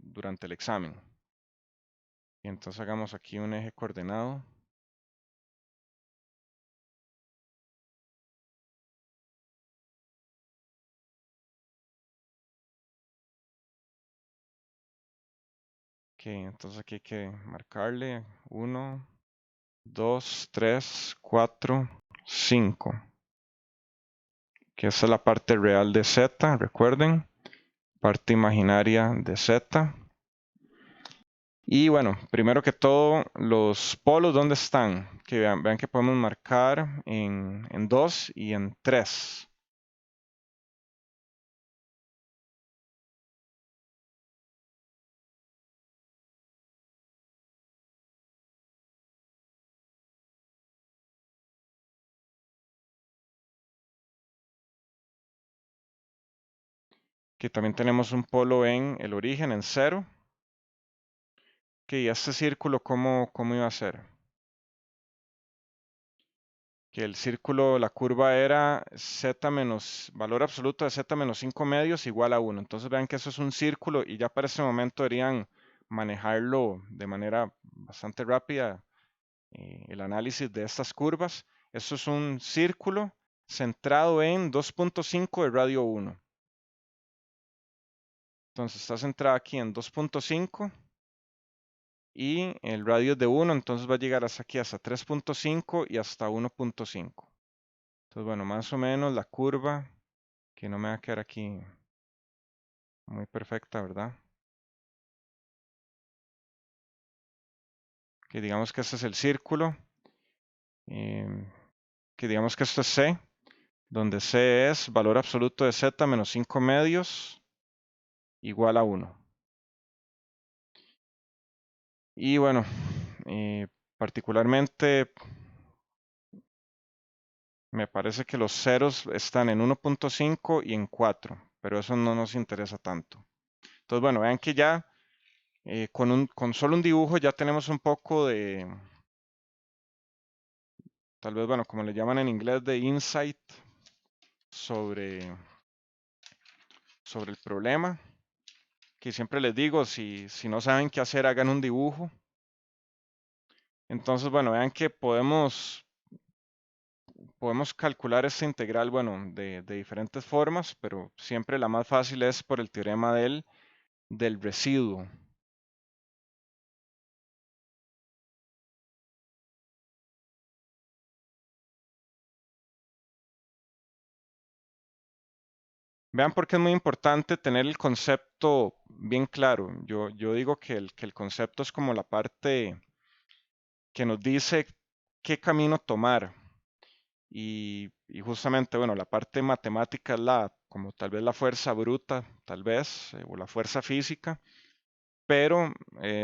durante el examen. Y entonces hagamos aquí un eje coordenado. Ok, entonces aquí hay que marcarle 1, 2, 3, 4, 5. Que esta es la parte real de Z, recuerden. Parte imaginaria de Z. Y bueno, primero que todo, los polos, ¿dónde están? Que vean que podemos marcar en 2 y en 3. Que también tenemos un polo en el origen, en 0. Que este círculo, ¿cómo iba a ser? Que el círculo, la curva era z menos, valor absoluto de z menos 5 medios igual a 1. Entonces vean que eso es un círculo y ya para ese momento deberían manejarlo de manera bastante rápida, el análisis de estas curvas. Esto es un círculo centrado en 2.5 de radio 1. Entonces está centrado aquí en 2.5 y el radio es de 1, entonces va a llegar hasta aquí, hasta 3.5 y hasta 1.5. Entonces, bueno, más o menos la curva, que no me va a quedar aquí muy perfecta, ¿verdad? Que digamos que este es el círculo, que digamos que esto es C, donde C es valor absoluto de Z menos 5 medios igual a 1. Y bueno, particularmente me parece que los ceros están en 1.5 y en 4, pero eso no nos interesa tanto. Entonces, bueno, vean que ya con solo un dibujo ya tenemos un poco de, tal vez, bueno, como le llaman en inglés, de insight sobre, sobre el problema. Que siempre les digo, si no saben qué hacer, hagan un dibujo. Entonces, bueno, vean que podemos calcular esta integral, bueno, de diferentes formas, pero siempre la más fácil es por el teorema del residuo. Vean por qué es muy importante tener el concepto bien claro. Yo digo que el concepto es como la parte que nos dice qué camino tomar. Y justamente, bueno, la parte matemática es como tal vez la fuerza bruta, tal vez, o la fuerza física, pero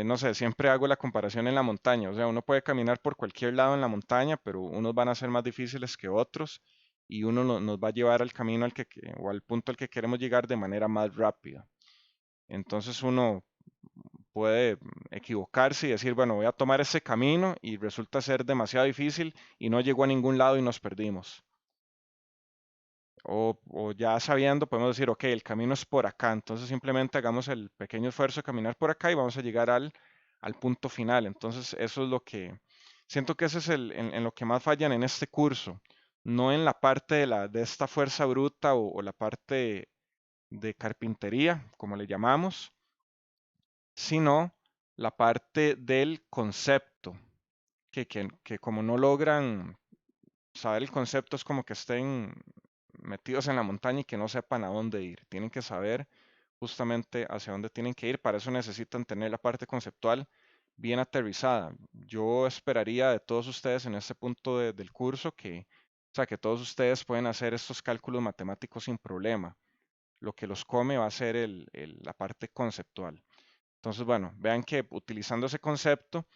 no sé, siempre hago la comparación en la montaña. O sea, uno puede caminar por cualquier lado en la montaña, pero unos van a ser más difíciles que otros y uno nos va a llevar al camino o al punto al que queremos llegar de manera más rápida. Entonces uno puede equivocarse y decir, bueno, voy a tomar ese camino y resulta ser demasiado difícil y no llegó a ningún lado y nos perdimos. O ya sabiendo, podemos decir, ok, el camino es por acá, entonces simplemente hagamos el pequeño esfuerzo de caminar por acá y vamos a llegar al punto final. Entonces, eso es lo que siento que ese es en lo que más fallan en este curso, no en la parte de esta fuerza bruta o la parte de carpintería, como le llamamos, sino la parte del concepto, que como no logran saber el concepto es como que estén metidos en la montaña y que no sepan a dónde ir. Tienen que saber justamente hacia dónde tienen que ir. Para eso necesitan tener la parte conceptual bien aterrizada. Yo esperaría de todos ustedes en este punto del curso o sea, que todos ustedes pueden hacer estos cálculos matemáticos sin problema. Lo que los come va a ser la parte conceptual. Entonces, bueno, vean que utilizando ese concepto,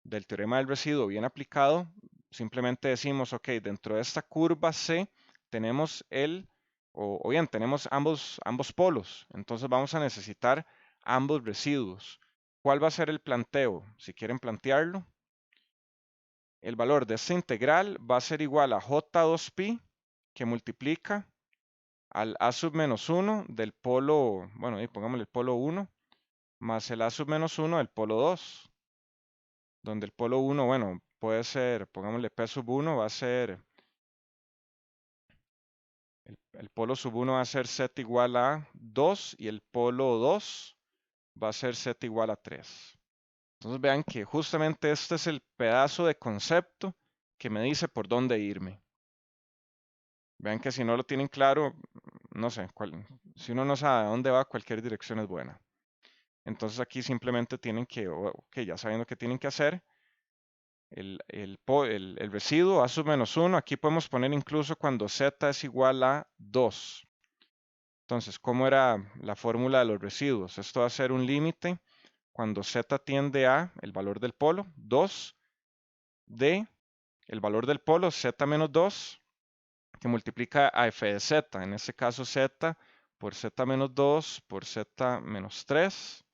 del teorema del residuo bien aplicado, simplemente decimos, ok, dentro de esta curva C tenemos o bien, tenemos ambos polos, entonces vamos a necesitar ambos residuos. ¿Cuál va a ser el planteo? Si quieren plantearlo, el valor de esta integral va a ser igual a J2pi que multiplica al A sub menos 1 del polo, bueno, ahí pongámosle el polo 1, más el A sub menos 1 del polo 2. donde el polo 1, bueno, puede ser, pongámosle P sub 1, va a ser, el polo sub 1 va a ser Z igual a 2 y el polo 2 va a ser Z igual a 3. Entonces vean que justamente este es el pedazo de concepto que me dice por dónde irme. Vean que si no lo tienen claro, no sé, si uno no sabe a dónde va, cualquier dirección es buena. Entonces aquí simplemente tienen que, ok, ya sabiendo qué tienen que hacer, el residuo A sub menos 1, aquí podemos poner incluso cuando Z es igual a 2. Entonces, ¿cómo era la fórmula de los residuos? Esto va a ser un límite cuando Z tiende a el valor del polo, 2, de el valor del polo, Z menos 2, que multiplica a f de z, en este caso z por z menos 2 por z menos 3.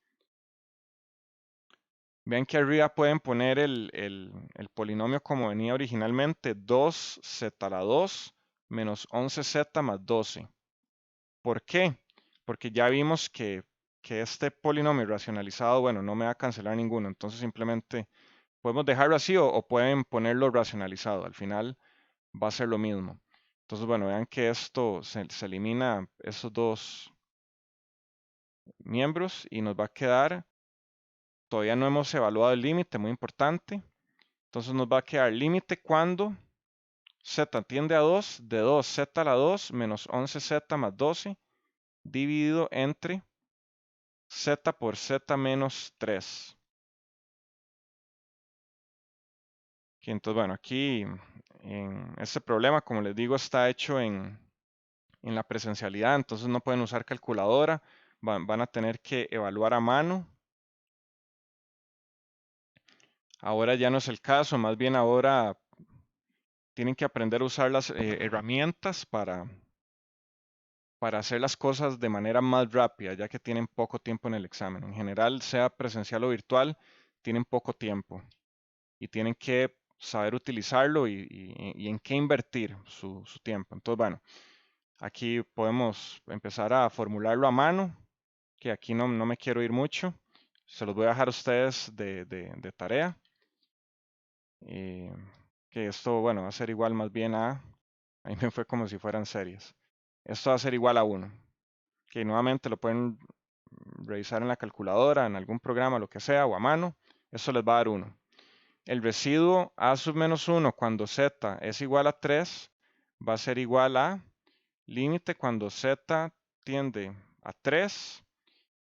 Vean que arriba pueden poner el polinomio como venía originalmente, 2z a la 2 menos 11z más 12. ¿Por qué? Porque ya vimos que este polinomio racionalizado, bueno, no me va a cancelar ninguno, entonces simplemente podemos dejarlo así o pueden ponerlo racionalizado. Al final va a ser lo mismo. Entonces, bueno, vean que esto se elimina esos dos miembros y nos va a quedar, todavía no hemos evaluado el límite, muy importante. Entonces nos va a quedar límite cuando z tiende a 2, de 2z a la 2 menos 11z más 12 dividido entre z por z menos 3. Y entonces, bueno, aquí en este problema, como les digo, está hecho en la presencialidad, entonces no pueden usar calculadora, van a tener que evaluar a mano. Ahora ya no es el caso, más bien ahora tienen que aprender a usar las herramientas para hacer las cosas de manera más rápida, ya que tienen poco tiempo en el examen. En general, sea presencial o virtual, tienen poco tiempo y tienen que saber utilizarlo y en qué invertir su tiempo. Entonces, bueno, aquí podemos empezar a formularlo a mano, que aquí no me quiero ir mucho. Se los voy a dejar a ustedes de tarea. Que esto, bueno, va a ser igual más bien ahí me fue como si fueran series. Esto va a ser igual a 1. Que nuevamente lo pueden revisar en la calculadora, en algún programa, lo que sea, o a mano. Esto les va a dar 1. El residuo A sub menos 1 cuando Z es igual a 3 va a ser igual a límite cuando Z tiende a 3.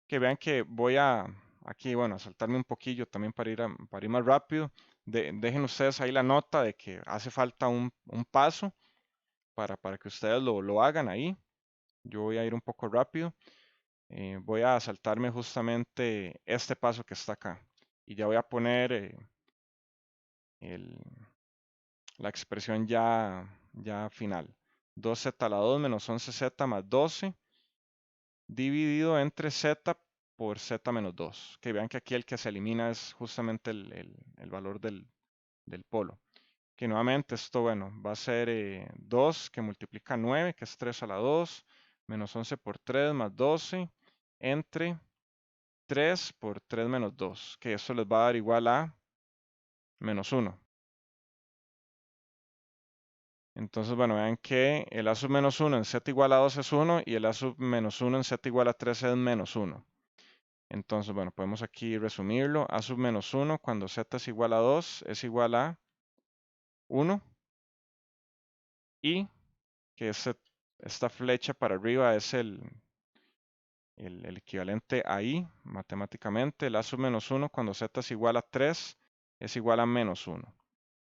Que vean que voy a aquí, bueno, a saltarme un poquillo también para ir más rápido. Dejen ustedes ahí la nota de que hace falta un paso para que ustedes lo hagan ahí. Yo voy a ir un poco rápido. Voy a saltarme justamente este paso que está acá. Y ya voy a poner el- la expresión ya final. 2z a la 2 menos 11z más 12 dividido entre z por z menos 2. Que vean que aquí el que se elimina es justamente el valor del polo. Que nuevamente esto, bueno, va a ser 2 que multiplica 9, que es 3 a la 2, menos 11 por 3 más 12, entre 3 por 3 menos 2, que eso les va a dar igual a menos 1. Entonces, bueno, vean que el A sub menos 1 en z igual a 2 es 1 y el A sub menos 1 en z igual a 3 es menos 1. Entonces, bueno, podemos aquí resumirlo. A sub menos 1 cuando z es igual a 2 es igual a 1 y que esta flecha para arriba es el equivalente a i matemáticamente. El A sub menos 1 cuando z es igual a 3 es igual a menos 1.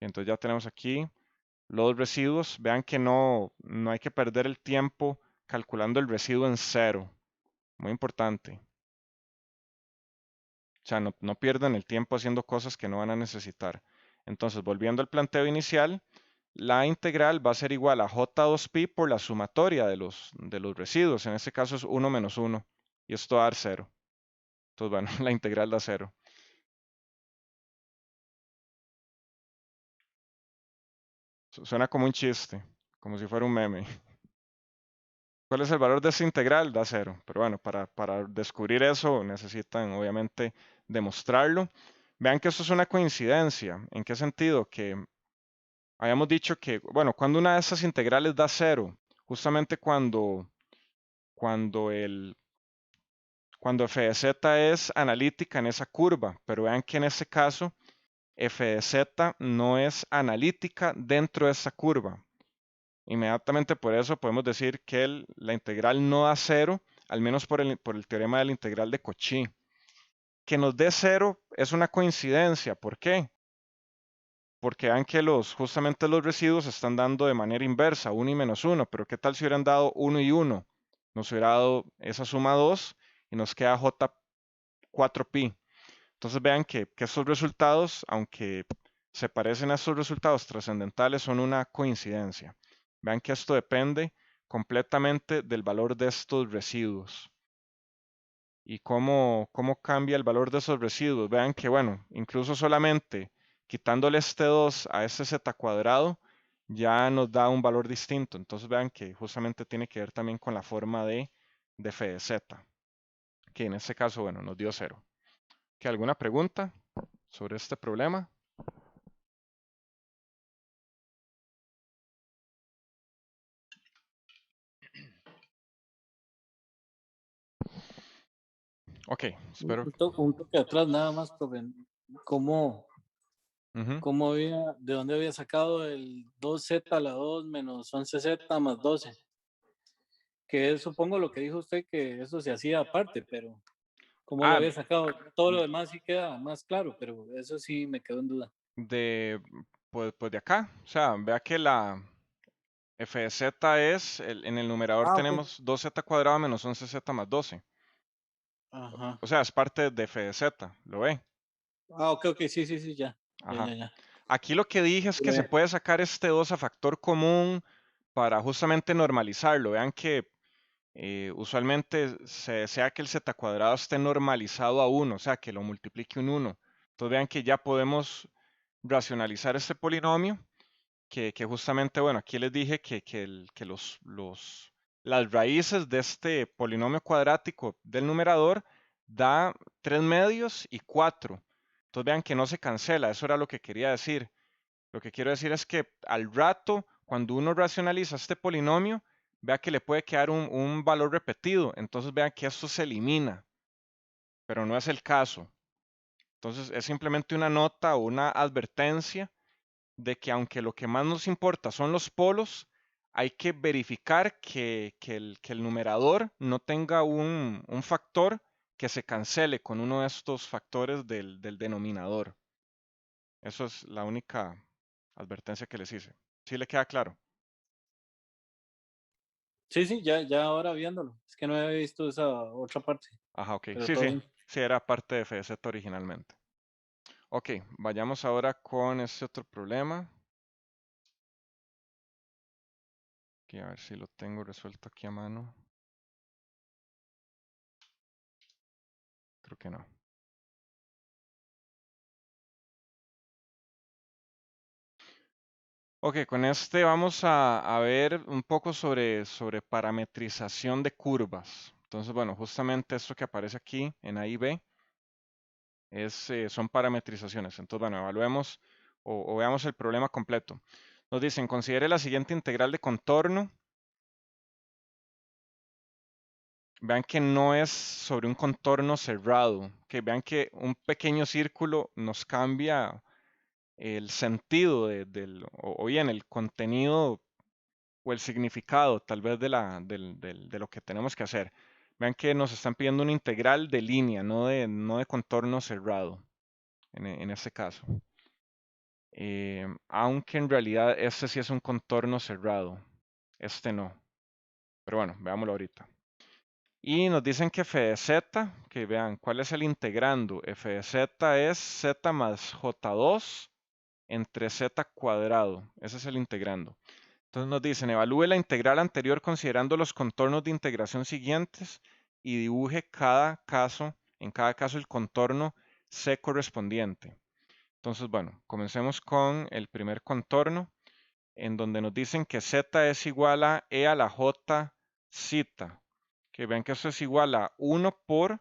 Entonces ya tenemos aquí los residuos. Vean que no hay que perder el tiempo calculando el residuo en cero. Muy importante. O sea, no pierdan el tiempo haciendo cosas que no van a necesitar. Entonces, volviendo al planteo inicial, la integral va a ser igual a j2pi por la sumatoria de los residuos. En este caso es 1 menos 1. Y esto va a dar 0. Entonces, bueno, la integral da 0. Suena como un chiste, como si fuera un meme. ¿Cuál es el valor de esta integral? Da 0. Pero bueno, para descubrir eso necesitan obviamente demostrarlo. Vean que esto es una coincidencia. ¿En qué sentido? Que habíamos dicho que, bueno, cuando una de estas integrales da cero, justamente cuando el, cuando f de z es analítica en esa curva, pero vean que en este caso f de z no es analítica dentro de esa curva. Inmediatamente por eso podemos decir que la integral no da cero, al menos por el teorema de la integral de Cauchy. Que nos dé cero es una coincidencia. ¿Por qué? Porque vean que justamente los residuos están dando de manera inversa, 1 y menos 1, pero ¿qué tal si hubieran dado 1 y 1? Nos hubiera dado esa suma 2 y nos queda J4pi. Entonces vean que estos resultados, aunque se parecen a estos resultados trascendentales, son una coincidencia. Vean que esto depende completamente del valor de estos residuos. ¿Y cómo cambia el valor de esos residuos? Vean que, bueno, incluso solamente quitándole este 2 a este z cuadrado, ya nos da un valor distinto. Entonces vean que justamente tiene que ver también con la forma de f de z, que en este caso, bueno, nos dio 0. ¿Qué, alguna pregunta sobre este problema? Ok, espero. Un toque atrás nada más, profe. ¿Cómo, Ujú. de dónde había sacado el 2z a la 2 menos 11z más 12? Que es, supongo lo que dijo usted, que eso se hacía aparte, pero ¿cómo lo Ah, había sacado? Todo lo demás sí queda más claro, pero eso sí me quedó en duda. de, pues de acá, o sea, vea que la f de z es, en el numerador Ah, ok. tenemos 2z cuadrado menos 11z más 12. Ajá. O sea, es parte de f de z, ¿lo ve? Ah, ok, ok, sí, sí, sí, ya. Ya, Ajá. ya, ya. Aquí lo que dije es Sí que lo se veo. puede sacar este 2 a factor común para justamente normalizarlo. Vean que usualmente se desea que el z cuadrado esté normalizado a 1, o sea, que lo multiplique un 1. Entonces vean que ya podemos racionalizar este polinomio, que justamente, bueno, aquí les dije que las raíces de este polinomio cuadrático del numerador da 3 medios y 4. Entonces vean que no se cancela, eso era lo que quería decir. Lo que quiero decir es que al rato, cuando uno racionaliza este polinomio, vea que le puede quedar un valor repetido. Entonces vean que esto se elimina, pero no es el caso. Entonces es simplemente una nota o una advertencia de que aunque lo que más nos importa son los polos, hay que verificar que el numerador no tenga un factor que se cancele con uno de estos factores del denominador. Eso es la única advertencia que les hice. ¿Sí le queda claro? Sí, sí, ya, ya ahora viéndolo. Es que no había visto esa otra parte, Ajá, ok. pero Sí, todo sí. bien. Sí, era parte de FZ originalmente. Ok, vayamos ahora con este otro problema. Que a ver si lo tengo resuelto aquí a mano. Creo que no. Ok, con este vamos a ver un poco sobre parametrización de curvas. Entonces, bueno, justamente esto que aparece aquí en A y B son parametrizaciones. Entonces, bueno, evaluemos o veamos el problema completo. Nos dicen, considere la siguiente integral de contorno. Vean que no es sobre un contorno cerrado. Que vean que un pequeño círculo nos cambia el sentido o bien el contenido o el significado tal vez de lo que tenemos que hacer. Vean que nos están pidiendo una integral de línea, no de contorno cerrado, en este caso. Aunque en realidad este sí es un contorno cerrado, este no. Pero bueno, veámoslo ahorita. Y nos dicen que f de z, que vean, ¿cuál es el integrando? F de z es z más j2 entre z cuadrado. Ese es el integrando. Entonces nos dicen, evalúe la integral anterior considerando los contornos de integración siguientes y dibuje en cada caso el contorno C correspondiente. Entonces, bueno, comencemos con el primer contorno, en donde nos dicen que z es igual a e a la j zeta. Que vean que esto es igual a 1 por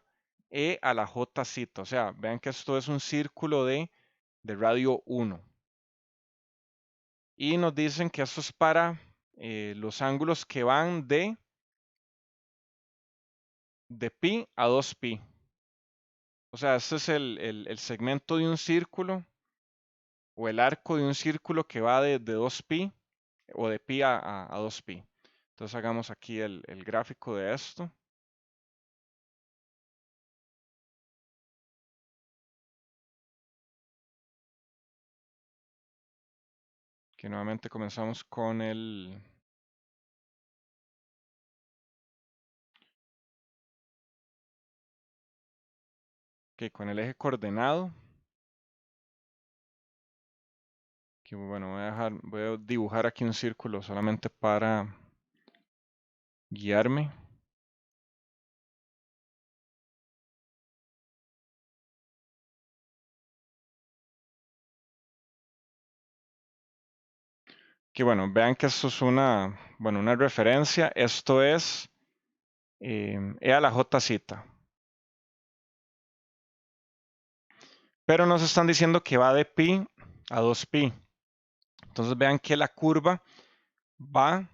e a la j zeta. O sea, vean que esto es un círculo de radio 1. Y nos dicen que esto es para los ángulos que van de pi a 2pi. O sea, este es el segmento de un círculo o el arco de un círculo que va de 2pi o de pi a 2pi. Entonces hagamos aquí el gráfico de esto. Que nuevamente comenzamos con con el eje coordenado. Que bueno, voy a dibujar aquí un círculo solamente para guiarme. Que bueno, vean que esto es una referencia. Esto es e a la j zeta. Pero nos están diciendo que va de pi a 2pi. Entonces vean que la curva va,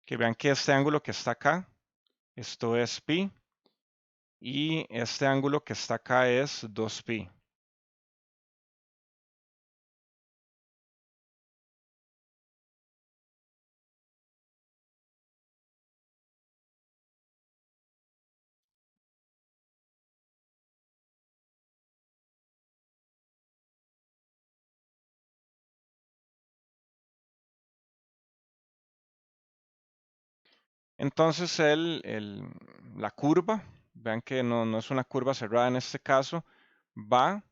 que vean que este ángulo que está acá, esto es pi, y este ángulo que está acá es 2pi. Entonces la curva, vean que no es una curva cerrada en este caso, va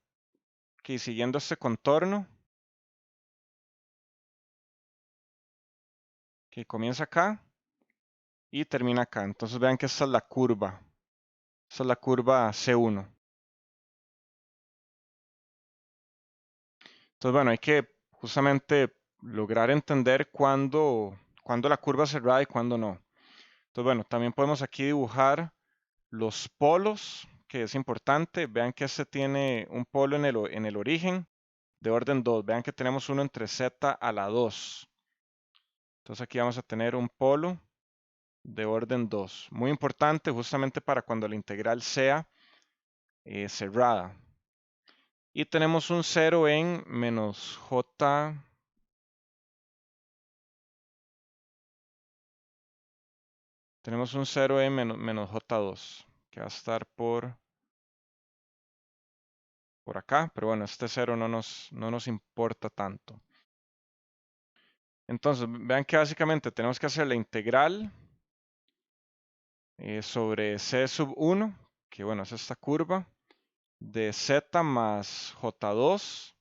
que siguiendo este contorno, que comienza acá y termina acá. Entonces vean que esta es la curva. Esta es la curva C1. Entonces, bueno, hay que justamente lograr entender cuándo la curva es cerrada y cuándo no. Entonces, bueno, también podemos aquí dibujar los polos, que es importante. Vean que este tiene un polo en el origen de orden 2. Vean que tenemos uno entre z a la 2. Entonces aquí vamos a tener un polo de orden 2. Muy importante justamente para cuando la integral sea cerrada. Y tenemos un 0 en menos j. Tenemos un 0 en menos j2, que va a estar por acá. Pero bueno, este 0 no nos importa tanto. Entonces, vean que básicamente tenemos que hacer la integral sobre c sub 1, que bueno, es esta curva, de z más j2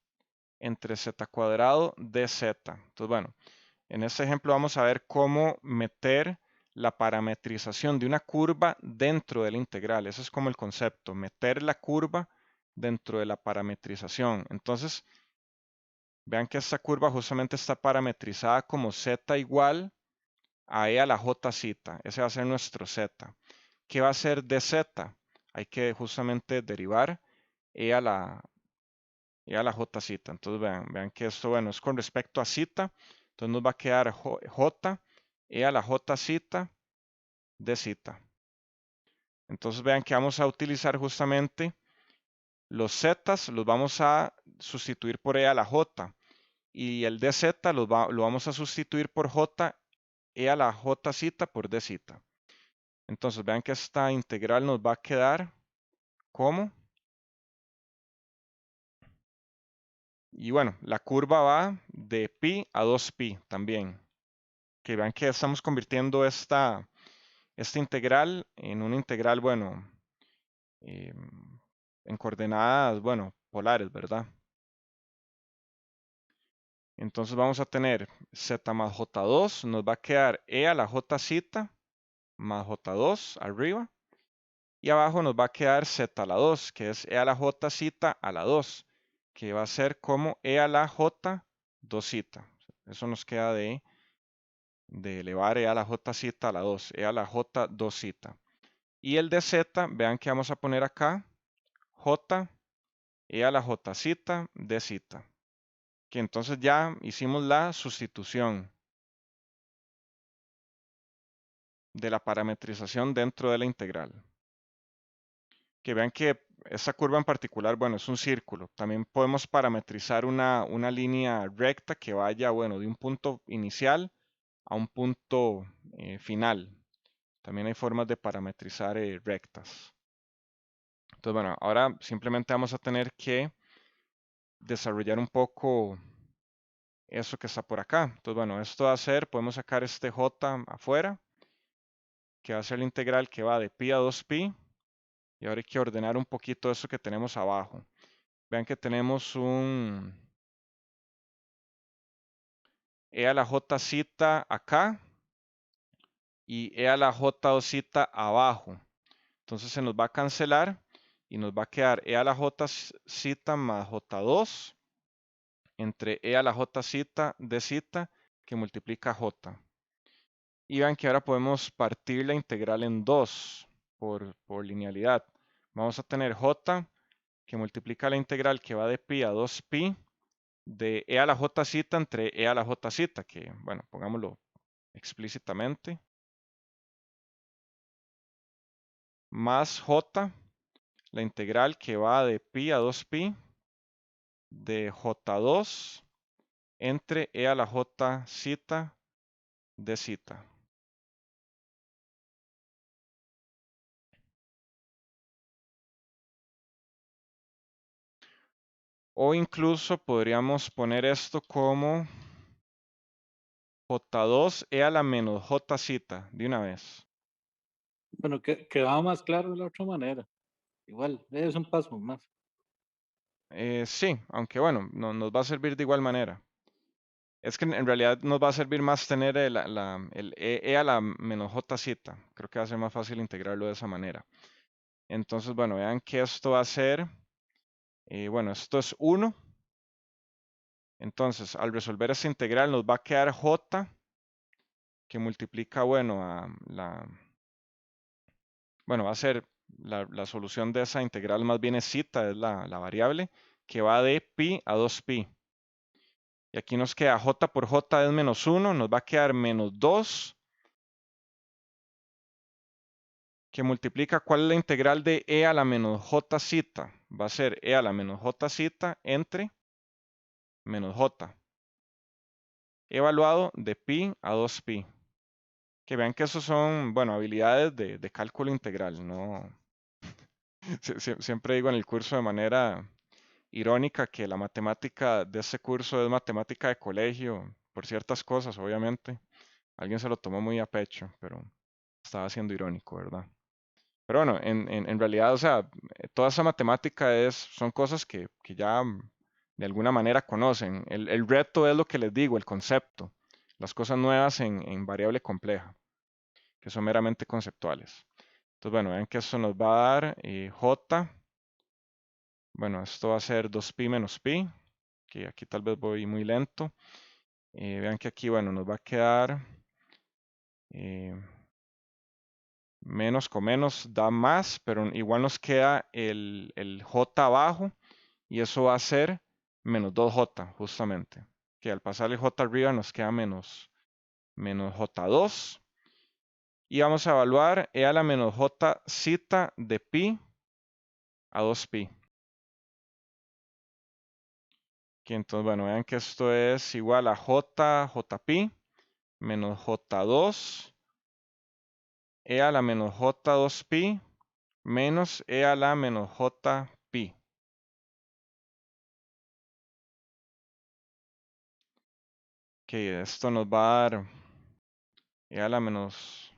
entre z cuadrado de z. Entonces, bueno, en este ejemplo vamos a ver cómo meter la parametrización de una curva dentro de la integral. Ese es como el concepto, meter la curva dentro de la parametrización. Entonces, vean que esta curva justamente está parametrizada como z igual a e a la j zeta. Ese va a ser nuestro z. ¿Qué va a ser de z? Hay que justamente derivar e a la j zeta. Entonces vean que esto, bueno, es con respecto a zeta. Entonces nos va a quedar j e a la j zeta de zeta. Entonces vean que vamos a utilizar justamente los zetas, los vamos a sustituir por e a la j. Y el dz lo vamos a sustituir por j e a la j zeta por d zeta. Entonces vean que esta integral nos va a quedar como. Y bueno, la curva va de pi a 2pi también. Que vean que estamos convirtiendo esta integral en una integral, bueno, en coordenadas, bueno, polares, ¿verdad? Entonces vamos a tener z más j2, nos va a quedar e a la j zeta más j2 arriba. Y abajo nos va a quedar z a la 2, que es e a la j zeta a la 2, que va a ser como e a la j 2 zeta. Eso nos queda de elevar e a la j zeta a la 2, e a la j 2 zeta. Y el de z, vean que vamos a poner acá j e a la jz de z. Que entonces ya hicimos la sustitución de la parametrización dentro de la integral. Que vean que esta curva en particular, bueno, es un círculo. También podemos parametrizar una línea recta que vaya, bueno, de un punto inicial a un punto final. También hay formas de parametrizar rectas. Entonces, bueno, ahora simplemente vamos a tener que desarrollar un poco eso que está por acá. Entonces, bueno, esto va a ser, podemos sacar este j afuera, que va a ser la integral que va de pi a 2pi. Y ahora hay que ordenar un poquito eso que tenemos abajo. Vean que tenemos un e a la jz acá y e a la j2z abajo. Entonces se nos va a cancelar y nos va a quedar e a la jz más j2 entre e a la jz de z que multiplica j. Y vean que ahora podemos partir la integral en dos por linealidad. Vamos a tener j que multiplica la integral que va de pi a 2pi de e a la jz entre e a la jz, que bueno, pongámoslo explícitamente, más j, la integral que va de pi a 2pi de j2 entre e a la jz de z. O incluso podríamos poner esto como j2 e a la menos jz de una vez. Bueno, que va más claro de la otra manera. Igual, es un paso más. Sí, aunque bueno, nos va a servir de igual manera. Es que en realidad nos va a servir más tener el e a la menos jz. Creo que va a ser más fácil integrarlo de esa manera. Entonces, bueno, vean que esto va a ser, bueno, esto es 1. Entonces, al resolver esta integral nos va a quedar j, que multiplica, bueno, bueno, va a ser la solución de esa integral más bien es z, es la variable, que va de pi a 2pi. Y aquí nos queda j por j es menos 1, nos va a quedar menos 2, que multiplica cuál es la integral de e a la menos jz. Va a ser e a la menos jz entre menos j, evaluado de pi a 2pi. Que vean que esos son, bueno, habilidades de cálculo integral, ¿no? Siempre digo en el curso de manera irónica que la matemática de este curso es matemática de colegio, por ciertas cosas, obviamente. Alguien se lo tomó muy a pecho, pero estaba siendo irónico, ¿verdad? Pero bueno, en realidad, o sea, toda esa matemática son cosas que ya de alguna manera conocen. El reto es lo que les digo, el concepto, las cosas nuevas en variable compleja, que son meramente conceptuales. Entonces, bueno, vean que esto nos va a dar j, bueno, esto va a ser 2pi menos pi, que aquí tal vez voy muy lento. Vean que aquí, bueno, nos va a quedar menos con menos da más, pero igual nos queda el j abajo y eso va a ser menos 2j justamente. Que al pasar el j arriba nos queda menos j2 y vamos a evaluar e a la menos jz de pi a 2pi. Que entonces, bueno, vean que esto es igual a jpi menos j2 e a la menos j2pi menos e a la menos jpi. Que esto nos va a dar e a la menos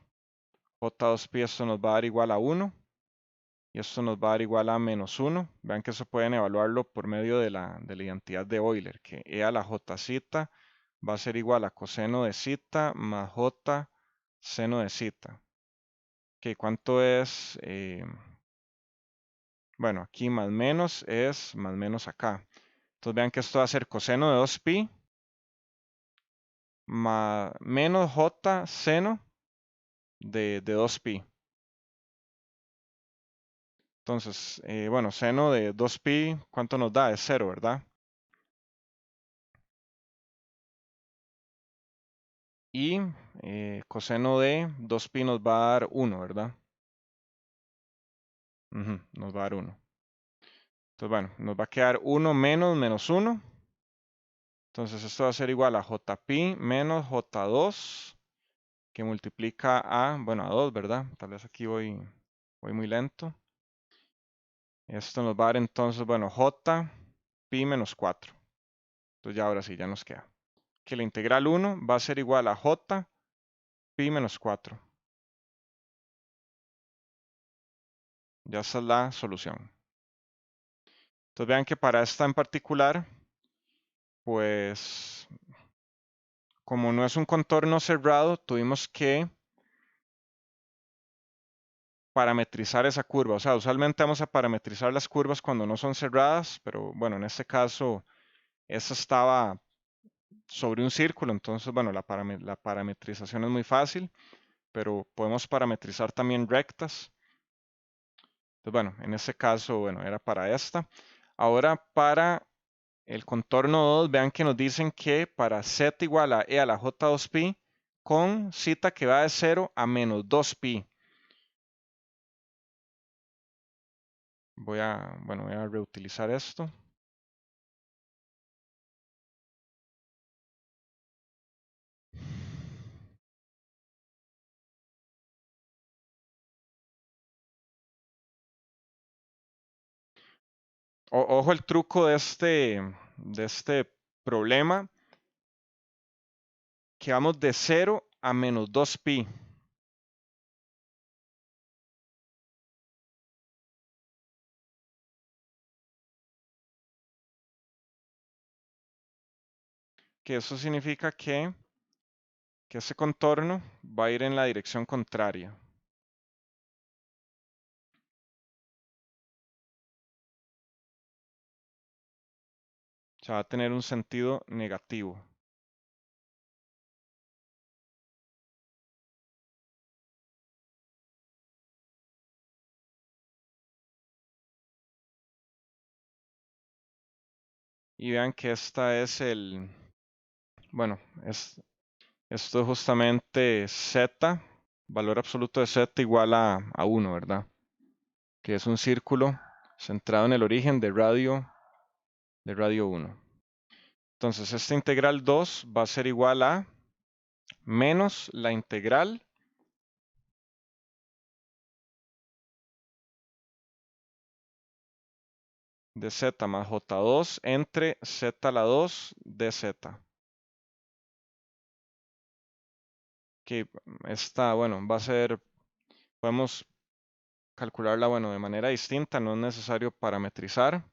j2pi, esto nos va a dar igual a 1. Y esto nos va a dar igual a menos 1. Vean que eso pueden evaluarlo por medio de la identidad de Euler, que e a la jz va a ser igual a coseno de z más j seno de z. Que ¿cuánto es? Bueno, aquí más menos es más menos acá. Entonces vean que esto va a ser coseno de 2pi más menos j seno de 2pi. Entonces, bueno, seno de 2pi, ¿cuánto nos da? Es 0, ¿verdad? Y coseno de 2pi nos va a dar 1, ¿verdad? Nos va a dar 1. Entonces, bueno, nos va a quedar 1 menos menos 1. Entonces, esto va a ser igual a jpi menos j2, que multiplica a, bueno, a 2, ¿verdad? Tal vez aquí voy muy lento. Esto nos va a dar entonces, bueno, jpi menos 4. Entonces, ya ahora sí, ya nos queda. Que la integral 1 va a ser igual a jpi menos 4. Ya esta es la solución. Entonces vean que para esta en particular, pues como no es un contorno cerrado, tuvimos que parametrizar esa curva. O sea, usualmente vamos a parametrizar las curvas cuando no son cerradas, pero bueno, en este caso, esta estaba sobre un círculo, entonces bueno, la parametrización es muy fácil, pero podemos parametrizar también rectas. Entonces bueno, en este caso, bueno, era para esta. Ahora para el contorno 2, vean que nos dicen que para z igual a e a la j2pi con zeta que va de 0 a menos 2pi. Voy a reutilizar esto. Ojo el truco de este problema, que vamos de 0 a menos 2pi. Que eso significa que ese contorno va a ir en la dirección contraria. O sea, va a tener un sentido negativo. Y vean que esta es bueno, esto es justamente z, valor absoluto de z igual a 1, ¿verdad? Que es un círculo centrado en el origen de radio 1. Entonces, esta integral 2 va a ser igual a menos la integral de z más j2 entre z a la 2 de z. Que esta, bueno, va a ser, podemos calcularla, bueno, de manera distinta, no es necesario parametrizar.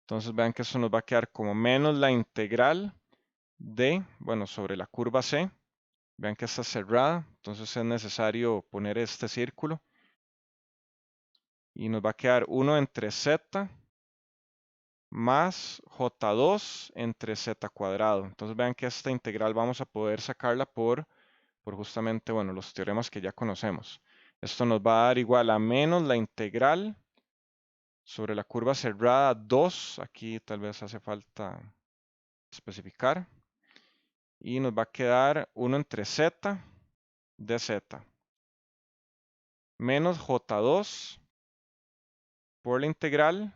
Entonces vean que eso nos va a quedar como menos la integral de, bueno, sobre la curva C. Vean que está cerrada, entonces es necesario poner este círculo. Y nos va a quedar 1 entre z más j2 entre z cuadrado. Entonces vean que esta integral vamos a poder sacarla por justamente, bueno, los teoremas que ya conocemos. Esto nos va a dar igual a menos la integral sobre la curva cerrada 2. Aquí tal vez hace falta especificar. Y nos va a quedar 1 entre z de z menos j2 por la integral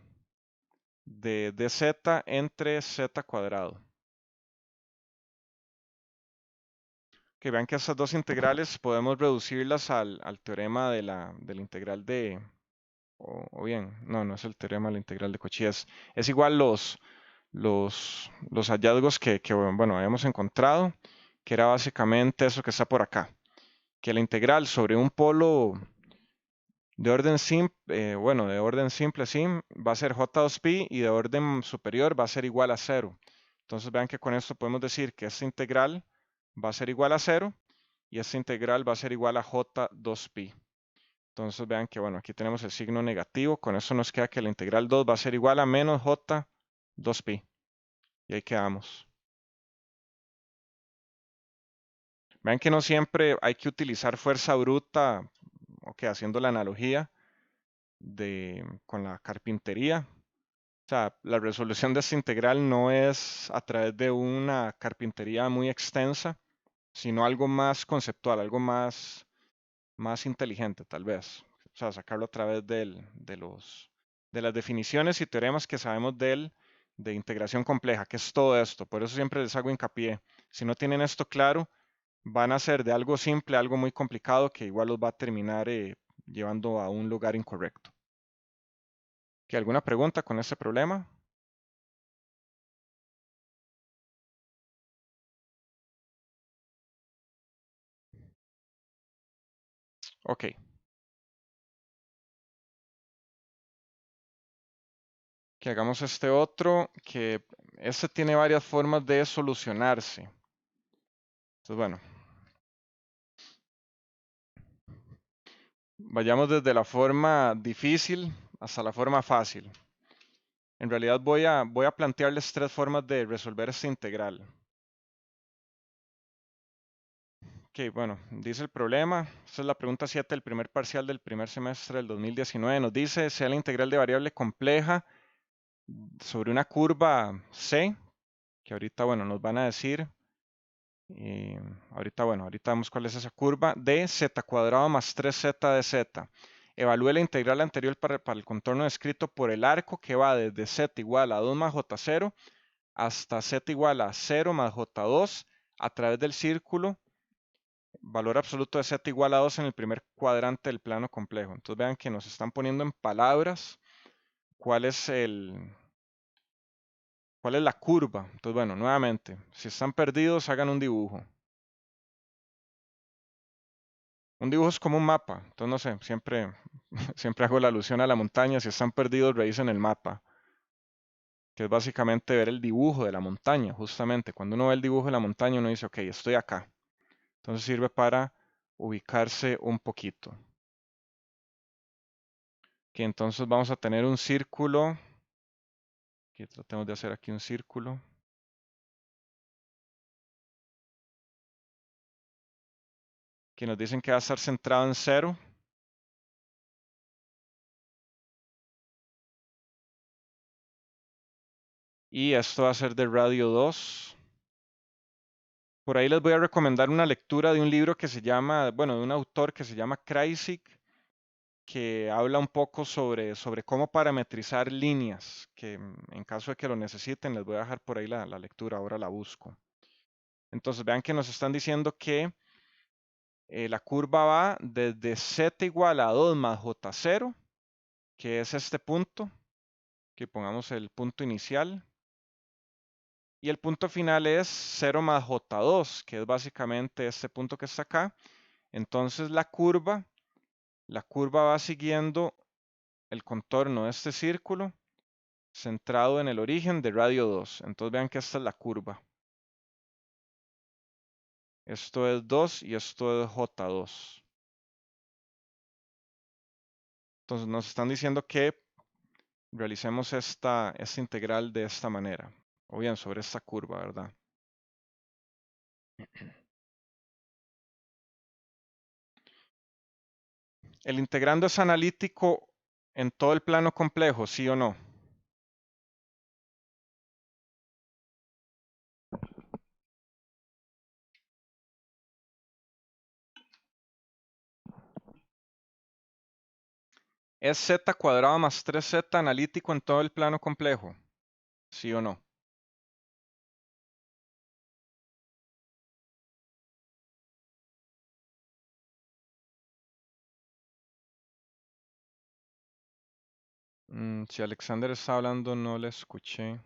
de dz entre z cuadrado. Que vean que estas dos integrales podemos reducirlas al teorema de la integral de, o bien, no es el teorema de la integral de Cauchy, es igual los hallazgos que, bueno, habíamos encontrado, que era básicamente eso que está por acá, que la integral sobre un polo de orden simple, bueno, de orden simple sí, va a ser j2pi y de orden superior va a ser igual a 0. Entonces vean que con esto podemos decir que esta integral va a ser igual a 0 y esta integral va a ser igual a j2pi. Entonces vean que, bueno, aquí tenemos el signo negativo. Con eso nos queda que la integral 2 va a ser igual a menos j2pi. Y ahí quedamos. Vean que no siempre hay que utilizar fuerza bruta, ok, haciendo la analogía. con la carpintería. O sea, la resolución de esta integral no es a través de una carpintería muy extensa, sino algo más conceptual, algo más inteligente, tal vez. O sea, sacarlo a través de las definiciones y teoremas que sabemos de integración compleja, que es todo esto. Por eso siempre les hago hincapié. Si no tienen esto claro, van a ser de algo simple a algo muy complicado que igual los va a terminar llevando a un lugar incorrecto. ¿Qué, alguna pregunta con este problema? Ok. Que hagamos este otro, que este tiene varias formas de solucionarse. Entonces, bueno, vayamos desde la forma difícil hasta la forma fácil. En realidad voy a plantearles tres formas de resolver esta integral. Ok, bueno, dice el problema. Esta es la pregunta 7 del primer parcial del primer semestre del 2019. Nos dice, sea la integral de variable compleja sobre una curva C, que ahorita, bueno, nos van a decir. Ahorita vemos cuál es esa curva de z cuadrado más 3z de z. Evalúe la integral anterior para el contorno descrito por el arco que va desde z igual a 2 más j0 hasta z igual a 0 más j2 a través del círculo, valor absoluto de z igual a 2 en el primer cuadrante del plano complejo. Entonces vean que nos están poniendo en palabras cuál es la curva. Entonces bueno, nuevamente, si están perdidos, hagan un dibujo. Un dibujo es como un mapa, entonces no sé, siempre hago la alusión a la montaña. Si están perdidos, revisen el mapa, que es básicamente ver el dibujo de la montaña, justamente. Cuando uno ve el dibujo de la montaña, uno dice, ok, estoy acá. Entonces sirve para ubicarse un poquito. Que entonces vamos a tener un círculo, que tratemos de hacer aquí un círculo. Que nos dicen que va a estar centrado en 0. Y esto va a ser de radio 2. Por ahí les voy a recomendar una lectura de un libro que se llama, bueno, de un autor que se llama Kreisig, que habla un poco sobre cómo parametrizar líneas, que en caso de que lo necesiten, les voy a dejar por ahí la lectura, ahora la busco. Entonces vean que nos están diciendo que la curva va desde z igual a 2 más j0, que es este punto, que pongamos el punto inicial, y el punto final es 0 más j2, que es básicamente este punto que está acá. Entonces la curva va siguiendo el contorno de este círculo centrado en el origen de radio 2. Entonces vean que esta es la curva. Esto es 2 y esto es J2. Entonces nos están diciendo que realicemos esta integral de esta manera. O bien sobre esta curva, ¿verdad? ¿El integrando es analítico en todo el plano complejo, sí o no? ¿Es z cuadrado más 3z analítico en todo el plano complejo? ¿Sí o no? Si Alexander está hablando, no le escuché.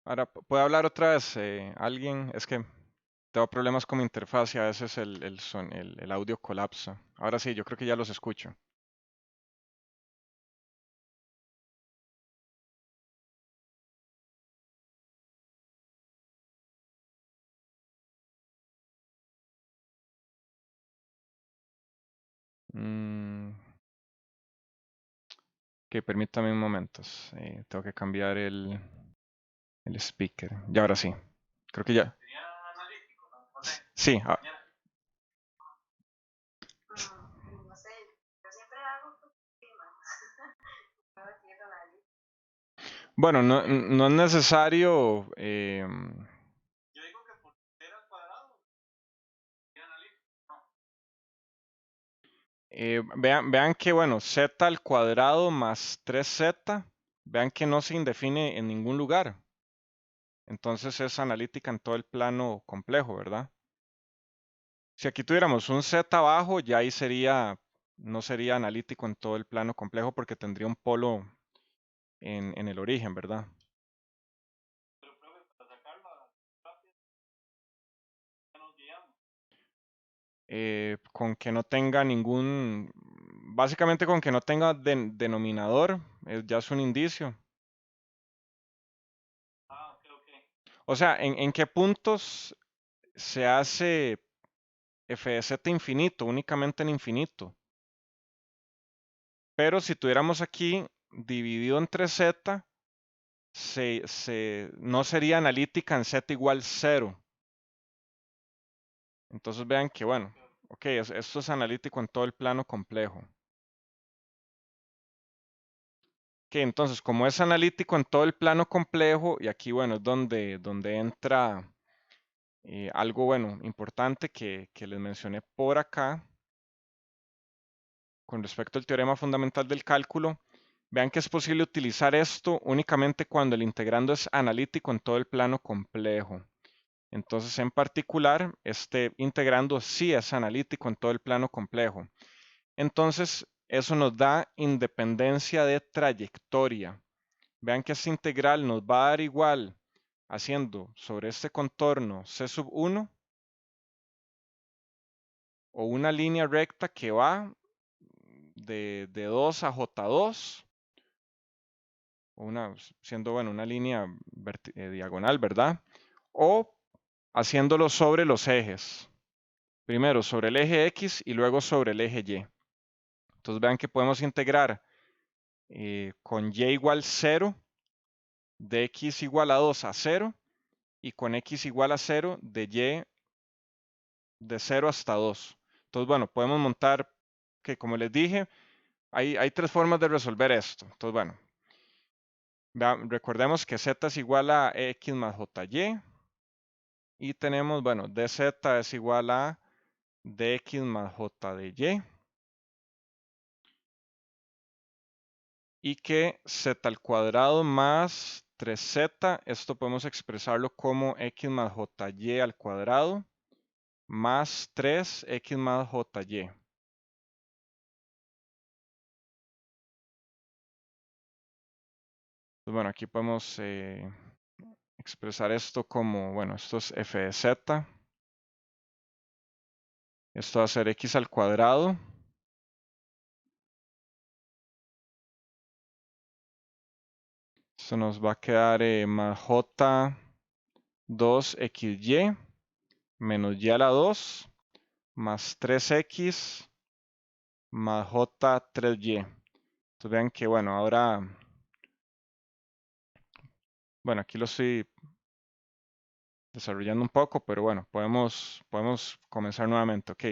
Ahora, ¿puede hablar otra vez alguien? Es que tengo problemas con mi interfaz y a veces el audio colapsa. Ahora sí, yo creo que ya los escucho. Ok, permítame un momento. Tengo que cambiar el speaker. Ya ahora sí. Creo que ya. Sí. No sé, yo siempre hago prima. Bueno, no es necesario. Yo digo que por ser al cuadrado, y analítico. Vean que, bueno, z al cuadrado más 3z, vean que no se indefine en ningún lugar. Entonces es analítica en todo el plano complejo, ¿verdad? Si aquí tuviéramos un z abajo, ya ahí no sería analítico en todo el plano complejo porque tendría un polo en el origen, ¿verdad? Pero, profe, para sacarla rápido, ya nos guiamos. Con que no tenga básicamente con que no tenga denominador, ya es un indicio. Ah, ok. O sea, ¿en qué puntos se hace f de z infinito? Únicamente en infinito. Pero si tuviéramos aquí dividido entre z, no sería analítica en z igual 0. Entonces vean que, bueno, ok, esto es analítico en todo el plano complejo. Ok, entonces, como es analítico en todo el plano complejo, y aquí, bueno, es donde entra algo, bueno, importante que les mencioné por acá, con respecto al teorema fundamental del cálculo, vean que es posible utilizar esto únicamente cuando el integrando es analítico en todo el plano complejo. Entonces, en particular, este integrando sí es analítico en todo el plano complejo. Entonces, eso nos da independencia de trayectoria. Vean que esta integral nos va a dar igual haciendo sobre este contorno C sub 1 o una línea recta que va de 2 a J2, o siendo bueno, una línea diagonal, ¿verdad? O haciéndolo sobre los ejes. Primero sobre el eje X y luego sobre el eje Y. Entonces vean que podemos integrar con Y igual 0, de X igual a 2 a 0, y con X igual a 0, de Y de 0 hasta 2. Entonces, bueno, podemos montar, que como les dije, hay tres formas de resolver esto. Entonces, bueno, recordemos que z es igual a x más jy. Y tenemos, bueno, dz es igual a dx más j de y. Y que z al cuadrado más 3z, esto podemos expresarlo como x más jy al cuadrado más 3x más jy. Pues bueno, aquí podemos expresar esto como, bueno, esto es f de z. Esto va a ser x al cuadrado. Esto nos va a quedar más j 2xy menos y a la 2 más 3x más j 3y. Entonces vean que, bueno, ahora, bueno, aquí lo estoy desarrollando un poco, pero bueno, podemos comenzar nuevamente. Ok.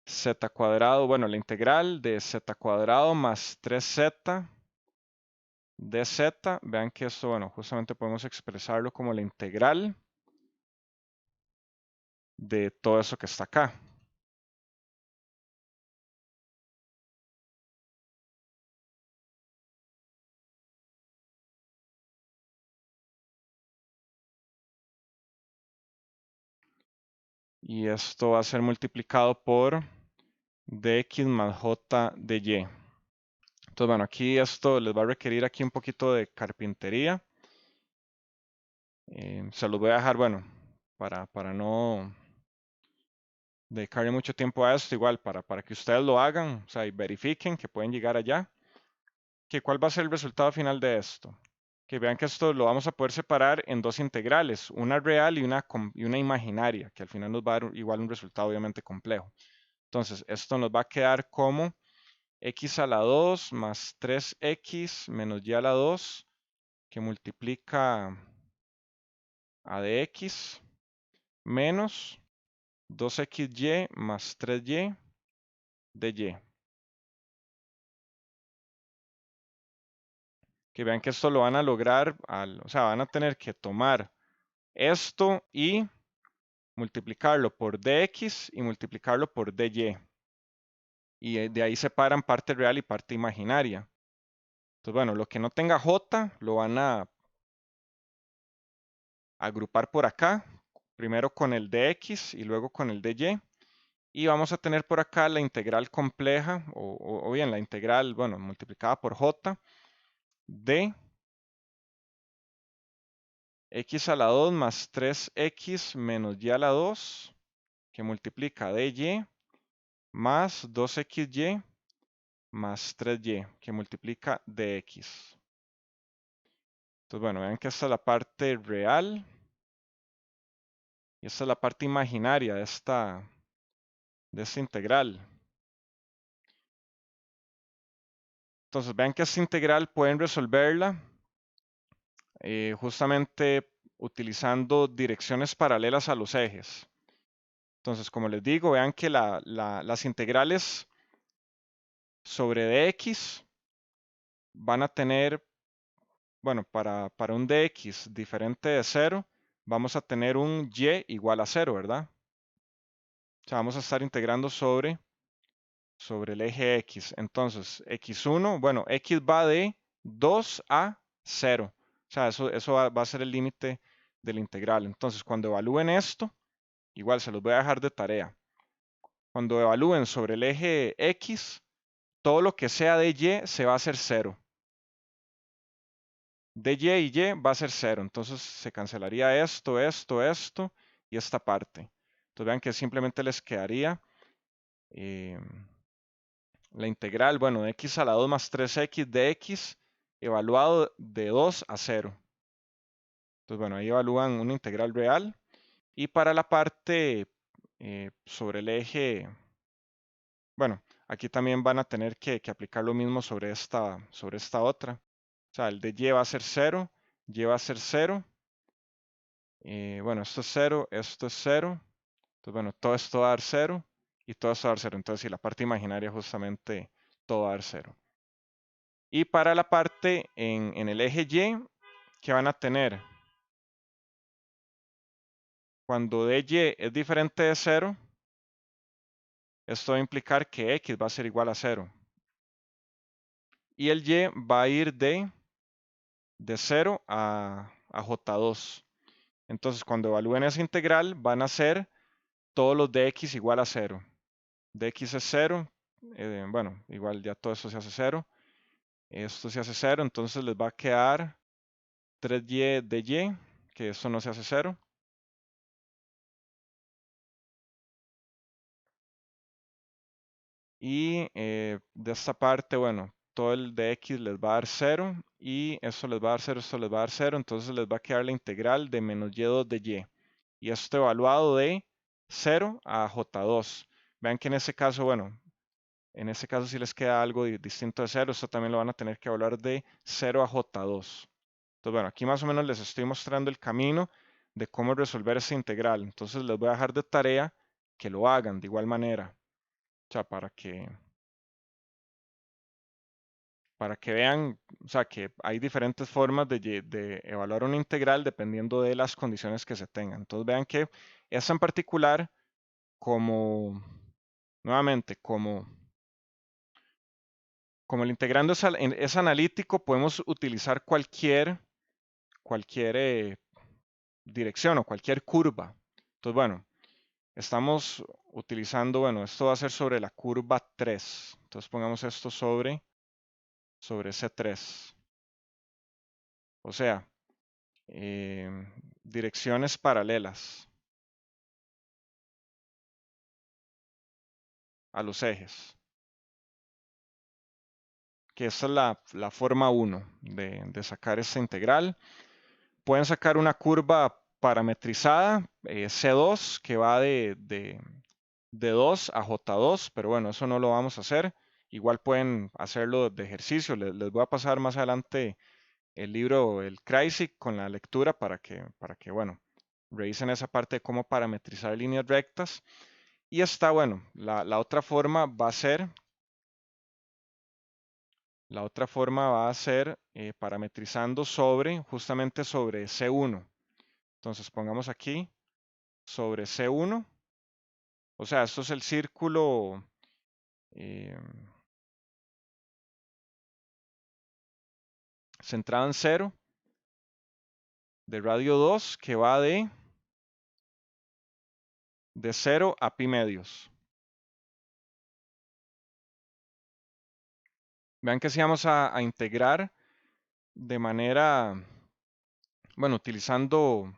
Z cuadrado, bueno, la integral de z cuadrado más 3z dz, vean que esto, bueno, justamente podemos expresarlo como la integral de todo eso que está acá. Y esto va a ser multiplicado por dx más j de y. Entonces, bueno, aquí esto les va a requerir aquí un poquito de carpintería. Se los voy a dejar, bueno, para no dedicarle mucho tiempo a esto, igual, para que ustedes lo hagan, o sea, y verifiquen que pueden llegar allá. Que ¿cuál va a ser el resultado final de esto? Que vean que esto lo vamos a poder separar en dos integrales, una real y una imaginaria, que al final nos va a dar igual un resultado obviamente complejo. Entonces, esto nos va a quedar como x a la 2 más 3x menos y a la 2 que multiplica a de x menos 2xy más 3y de y. Que vean que esto lo van a lograr, o sea, van a tener que tomar esto y multiplicarlo por dx y multiplicarlo por dy. Y de ahí separan parte real y parte imaginaria. Entonces, bueno, lo que no tenga j lo van a agrupar por acá, primero con el dx y luego con el dy. Y vamos a tener por acá la integral compleja, o bien la integral, bueno, multiplicada por j de x a la 2 más 3x menos y a la 2, que multiplica dy, más 2xy más 3y, que multiplica dx. Entonces, bueno, vean que esta es la parte real y esta es la parte imaginaria de esta integral. Entonces, vean que esta integral pueden resolverla justamente utilizando direcciones paralelas a los ejes. Entonces, como les digo, vean que las integrales sobre dx van a tener, bueno, para un dx diferente de 0, vamos a tener un y igual a 0, ¿verdad? O sea, vamos a estar integrando sobre el eje x. Entonces, x1, bueno, x va de 2 a 0. O sea, eso va a ser el límite del integral. Entonces, cuando evalúen esto, igual se los voy a dejar de tarea. Cuando evalúen sobre el eje x, todo lo que sea de y se va a hacer 0. De y va a ser 0. Entonces, se cancelaría esto, esto, esto y esta parte. Entonces, vean que simplemente les quedaría la integral, bueno, de x a la 2 más 3x de x evaluado de 2 a 0. Entonces, bueno, ahí evalúan una integral real. Y para la parte sobre el eje, bueno, aquí también van a tener que aplicar lo mismo sobre esta otra. O sea, el de y va a ser 0, y va a ser 0. Bueno, esto es 0, esto es 0. Entonces, bueno, todo esto va a dar 0 y todo esto va a dar 0. Entonces, sí, la parte imaginaria justamente todo va a dar 0. Y para la parte en el eje Y, que van a tener? Cuando dy es diferente de 0, esto va a implicar que x va a ser igual a 0. Y el y va a ir de 0 a j2. Entonces, cuando evalúen esa integral, van a ser todos los dx igual a 0. Dx es 0. Bueno, igual ya todo esto se hace 0. Esto se hace 0, entonces les va a quedar 3y de y, que esto no se hace 0. Y de esta parte, bueno, todo el de x les va a dar 0 y esto les va a dar 0, esto les va a dar 0, entonces les va a quedar la integral de menos y2 de y. Y esto evaluado de 0 a j2. Vean que en ese caso, bueno, en ese caso sí les queda algo distinto de 0, esto también lo van a tener que evaluar de 0 a j2. Entonces, bueno, aquí más o menos les estoy mostrando el camino de cómo resolver esta integral. Entonces les voy a dejar de tarea que lo hagan de igual manera. O sea, para que vean, o sea, que hay diferentes formas de evaluar una integral dependiendo de las condiciones que se tengan. Entonces vean que esta en particular, como, nuevamente, como el integrando es analítico, podemos utilizar cualquier dirección o cualquier curva. Entonces, bueno, estamos utilizando, bueno, esto va a ser sobre la curva 3. Entonces pongamos esto sobre C3. O sea, direcciones paralelas a los ejes. Que esta es la forma 1 de sacar esta integral. Pueden sacar una curva parametrizada, C2, que va de 2 a J2, pero bueno, eso no lo vamos a hacer. igual pueden hacerlo de ejercicio. Les voy a pasar más adelante el libro, el Kreisig, con la lectura para que, bueno, revisen esa parte de cómo parametrizar líneas rectas. Y está, bueno, la otra forma va a ser, parametrizando justamente sobre C1. Entonces pongamos aquí sobre C1. O sea, esto es el círculo centrado en 0 de radio 2 que va de 0 a pi medios. Vean que si vamos a integrar de manera, bueno, utilizando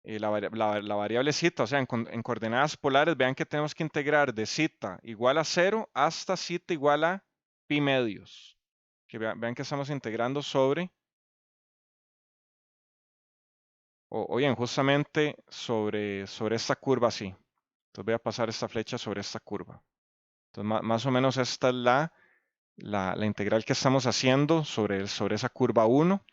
la variable zeta, o sea, en coordenadas polares, vean que tenemos que integrar de zeta igual a 0 hasta zeta igual a pi medios. Que vean que estamos integrando sobre, o bien, justamente sobre esta curva así. Entonces voy a pasar esta flecha sobre esta curva. Entonces, más o menos esta es la integral que estamos haciendo sobre esa curva 1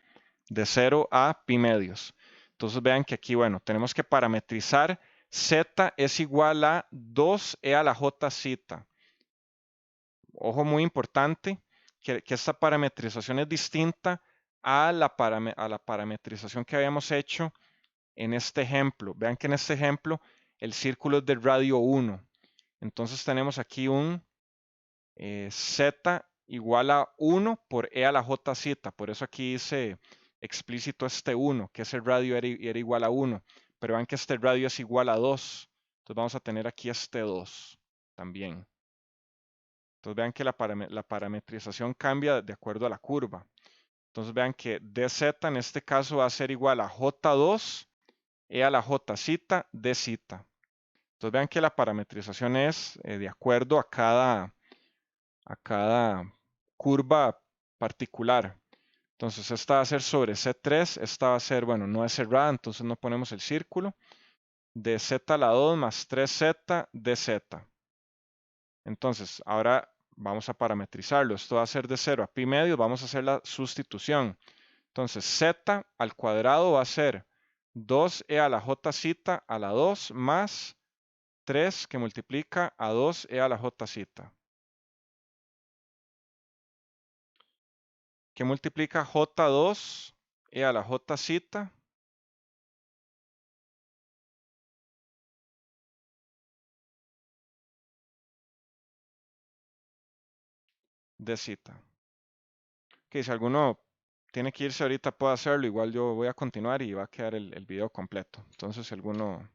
de 0 a pi medios. Entonces vean que aquí, bueno, tenemos que parametrizar z es igual a 2e a la j zeta. Ojo, muy importante que esta parametrización es distinta a la parametrización que habíamos hecho en este ejemplo. Vean que en este ejemplo el círculo es de radio 1. Entonces tenemos aquí un z igual a 1 por e a la j zeta. Por eso aquí dice explícito este 1, que ese radio era igual a 1. Pero vean que este radio es igual a 2. Entonces vamos a tener aquí este 2 también. Entonces vean que la parametrización cambia de acuerdo a la curva. Entonces vean que dz en este caso va a ser igual a j2 e a la j zeta d zeta. Entonces vean que la parametrización es de acuerdo a cada curva particular. Entonces esta va a ser sobre C3, esta va a ser, bueno, no es cerrada, entonces no ponemos el círculo, de Z a la 2 más 3Z de Z. Entonces ahora vamos a parametrizarlo, esto va a ser de 0 a pi medios, vamos a hacer la sustitución. Entonces Z al cuadrado va a ser 2e a la j zeta a la 2 más 3 que multiplica a 2e a la j zeta. Que multiplica j2 e a la j zeta de zeta. Ok, si alguno tiene que irse ahorita puede hacerlo, igual yo voy a continuar y va a quedar el video completo. Entonces si alguno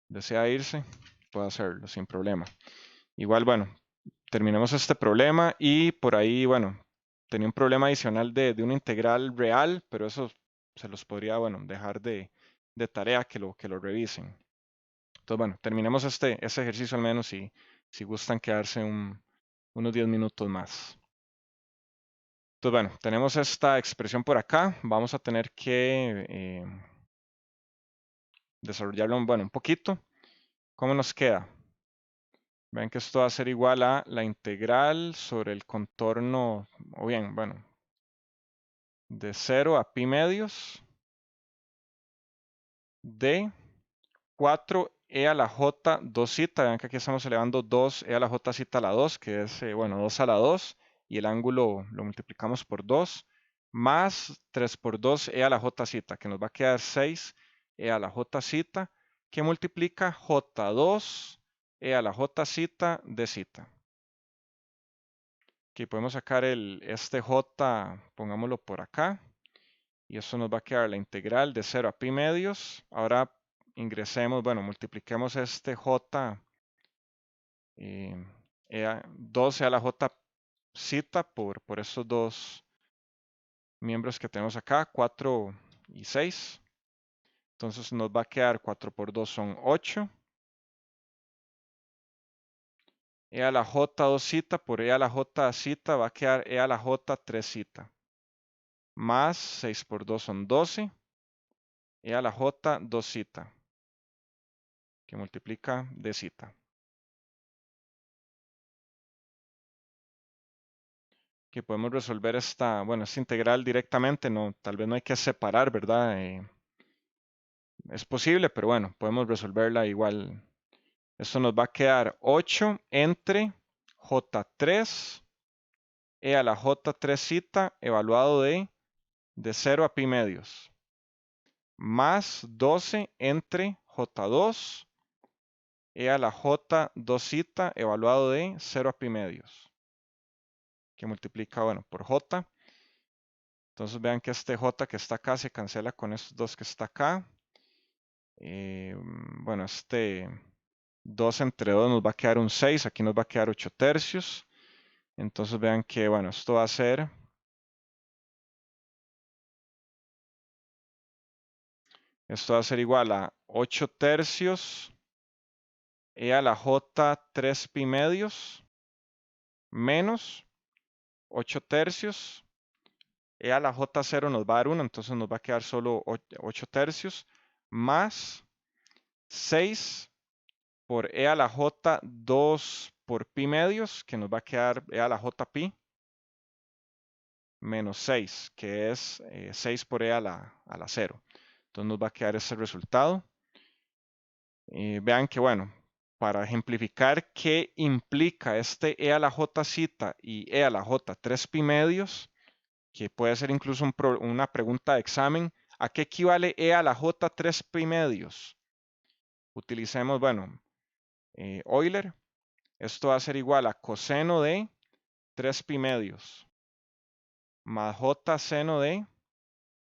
desea irse, puede hacerlo sin problema. Igual, bueno, terminemos este problema y por ahí, bueno, tenía un problema adicional de una integral real, pero eso se los podría, bueno, dejar de tarea que lo revisen. Entonces, bueno, terminemos este ejercicio al menos si gustan quedarse unos 10 minutos más. Entonces, bueno, tenemos esta expresión por acá. Vamos a tener que desarrollarlo, bueno, un poquito. ¿Cómo nos queda? Ven que esto va a ser igual a la integral sobre el contorno, o bien, bueno, de 0 a pi medios de 4e a la j 2 zeta. Vean que aquí estamos elevando 2e a la j zeta a la 2, que es, bueno, 2 a la 2, y el ángulo lo multiplicamos por 2, más 3 por 2 e a la j zeta, que nos va a quedar 6e a la j zeta, que multiplica j2 e a la j zeta de zeta. Aquí podemos sacar este j, pongámoslo por acá, y eso nos va a quedar la integral de 0 a pi medios. Ahora ingresemos, bueno, multipliquemos este j 12 a la j zeta por estos dos miembros que tenemos acá, 4 y 6. Entonces nos va a quedar 4 por 2 son 8. E a la j 2 zeta por e a la j zeta va a quedar e a la j 3 zeta. Más 6 por 2 son 12. E a la j 2 zeta, que multiplica de zeta. que podemos resolver esta integral directamente, no, tal vez no hay que separar, ¿verdad? Es posible, pero bueno, podemos resolverla igual. Esto nos va a quedar 8 entre J3 a la J3 evaluado de 0 a pi medios, más 12 entre J2 a la J2 evaluado de 0 a pi medios, que multiplica, por J. Entonces vean que este J que está acá se cancela con estos dos que está acá. Este 2 entre 2 nos va a quedar un 6, aquí nos va a quedar 8 tercios. Entonces vean que, esto va a ser igual a 8 tercios a la J3 pi medios menos 8 tercios a la J0 nos va a dar 1, entonces nos va a quedar solo 8 tercios más 6 por a la J2 por pi medios, que nos va a quedar a la J pi, menos 6, que es 6 por a la 0. Entonces nos va a quedar ese resultado. Vean que, para ejemplificar qué implica este a la Jcita y a la J3 pi medios, que puede ser incluso una pregunta de examen, ¿a qué equivale a la J3 pi medios? Utilicemos, Euler. Esto va a ser igual a coseno de 3 pi medios más j seno de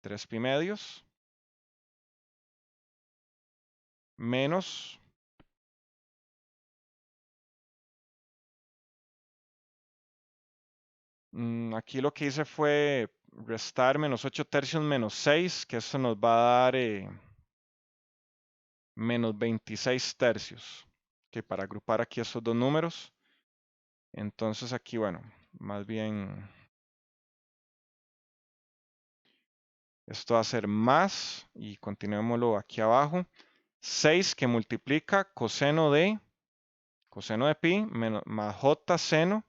3 pi medios menos aquí lo que hice fue restar menos 8 tercios menos 6, que esto nos va a dar menos 26 tercios, que para agrupar aquí estos dos números. Entonces aquí, más bien esto va a ser más, y continuémoslo aquí abajo, 6 que multiplica coseno de pi menos, más j seno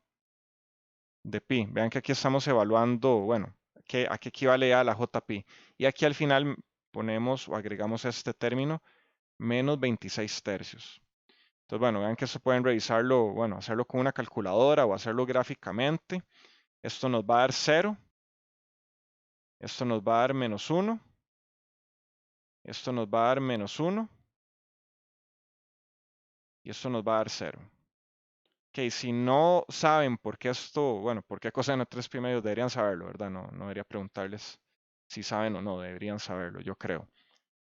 de pi. Vean que aquí estamos evaluando, a qué equivale a la j pi. Y aquí al final ponemos o agregamos este término, menos 26 tercios. Entonces, vean que esto pueden revisarlo, hacerlo con una calculadora o hacerlo gráficamente. Esto nos va a dar 0. Esto nos va a dar menos 1. Esto nos va a dar menos 1. Y esto nos va a dar 0. Ok, si no saben por qué esto, por qué coseno de 3 pi medios, deberían saberlo, ¿verdad? No debería preguntarles si saben o no, deberían saberlo, yo creo.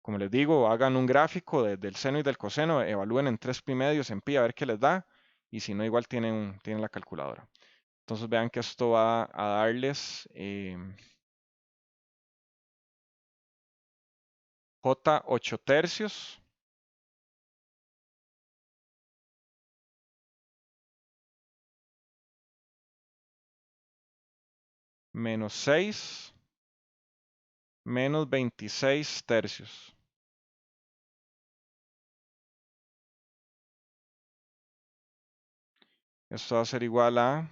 Como les digo, hagan un gráfico del seno y del coseno, evalúen en 3 pi medios, en pi, a ver qué les da, y si no, igual tienen la calculadora. Entonces vean que esto va a darles J 8 tercios menos 6 menos 26 tercios. Esto va a ser igual a,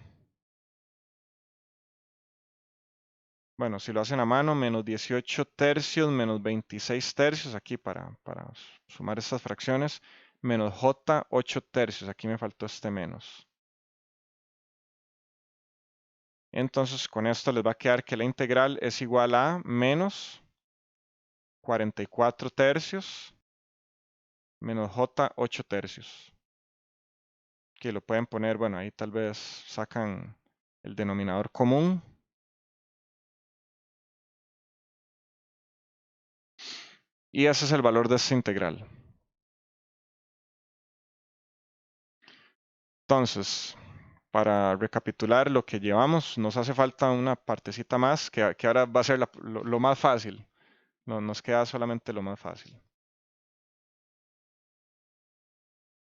si lo hacen a mano, menos 18 tercios menos 26 tercios, aquí para sumar estas fracciones, menos J 8 tercios, aquí me faltó este menos. Entonces con esto les va a quedar que la integral es igual a menos 44 tercios menos J 8 tercios. Que lo pueden poner, ahí tal vez sacan el denominador común. Y ese es el valor de esta integral. Entonces, para recapitular lo que llevamos, nos hace falta una partecita más, que ahora va a ser lo más fácil. Nos queda solamente lo más fácil.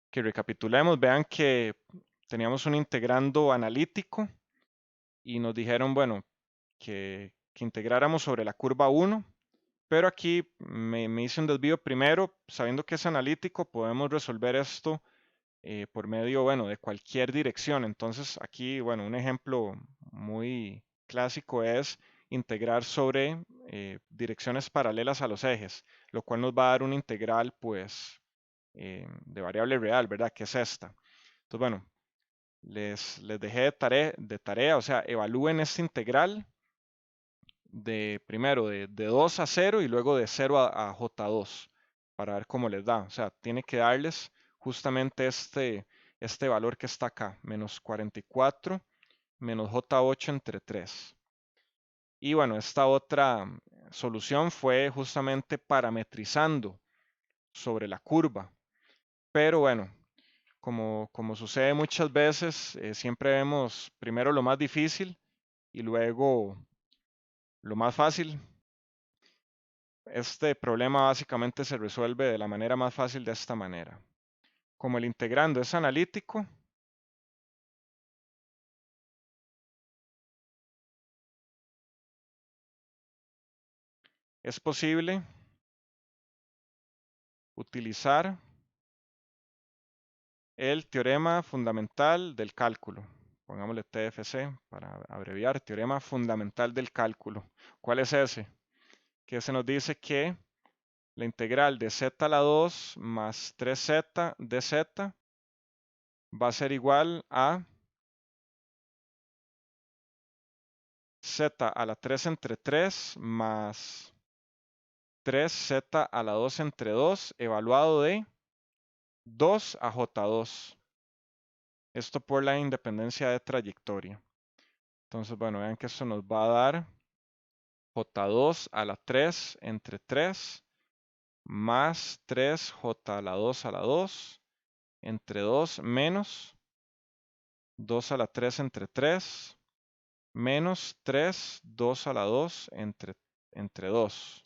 Que recapitulemos, vean que teníamos un integrando analítico y nos dijeron, que integráramos sobre la curva 1, pero aquí me hice un desvío primero, sabiendo que es analítico, podemos resolver esto por medio, de cualquier dirección. Entonces aquí, un ejemplo muy clásico es integrar sobre direcciones paralelas a los ejes, lo cual nos va a dar una integral pues de variable real, ¿verdad? Que es esta. Entonces, bueno, les dejé de tarea, o sea, evalúen esta integral de primero de 2 a 0 y luego de 0 a J2 para ver cómo les da. O sea, tiene que darles justamente este valor que está acá, menos 44 menos J8 entre 3. Y bueno, esta otra solución fue justamente parametrizando sobre la curva. Pero bueno, como sucede muchas veces, siempre vemos primero lo más difícil y luego lo más fácil. Este problema básicamente se resuelve de la manera más fácil de esta manera. Como el integrando es analítico, es posible utilizar el teorema fundamental del cálculo. Pongámosle TFC para abreviar, teorema fundamental del cálculo. ¿Cuál es ese? Que se nos dice que la integral de z a la 2 más 3z de z va a ser igual a z a la 3 entre 3 más 3z a la 2 entre 2 evaluado de 2 a J2. Esto por la independencia de trayectoria. Entonces, bueno, vean que esto nos va a dar J2 a la 3 entre 3 más 3J a la 2 a la 2 entre 2 menos 2 a la 3 entre 3 menos 3, 2 a la 2 entre 2.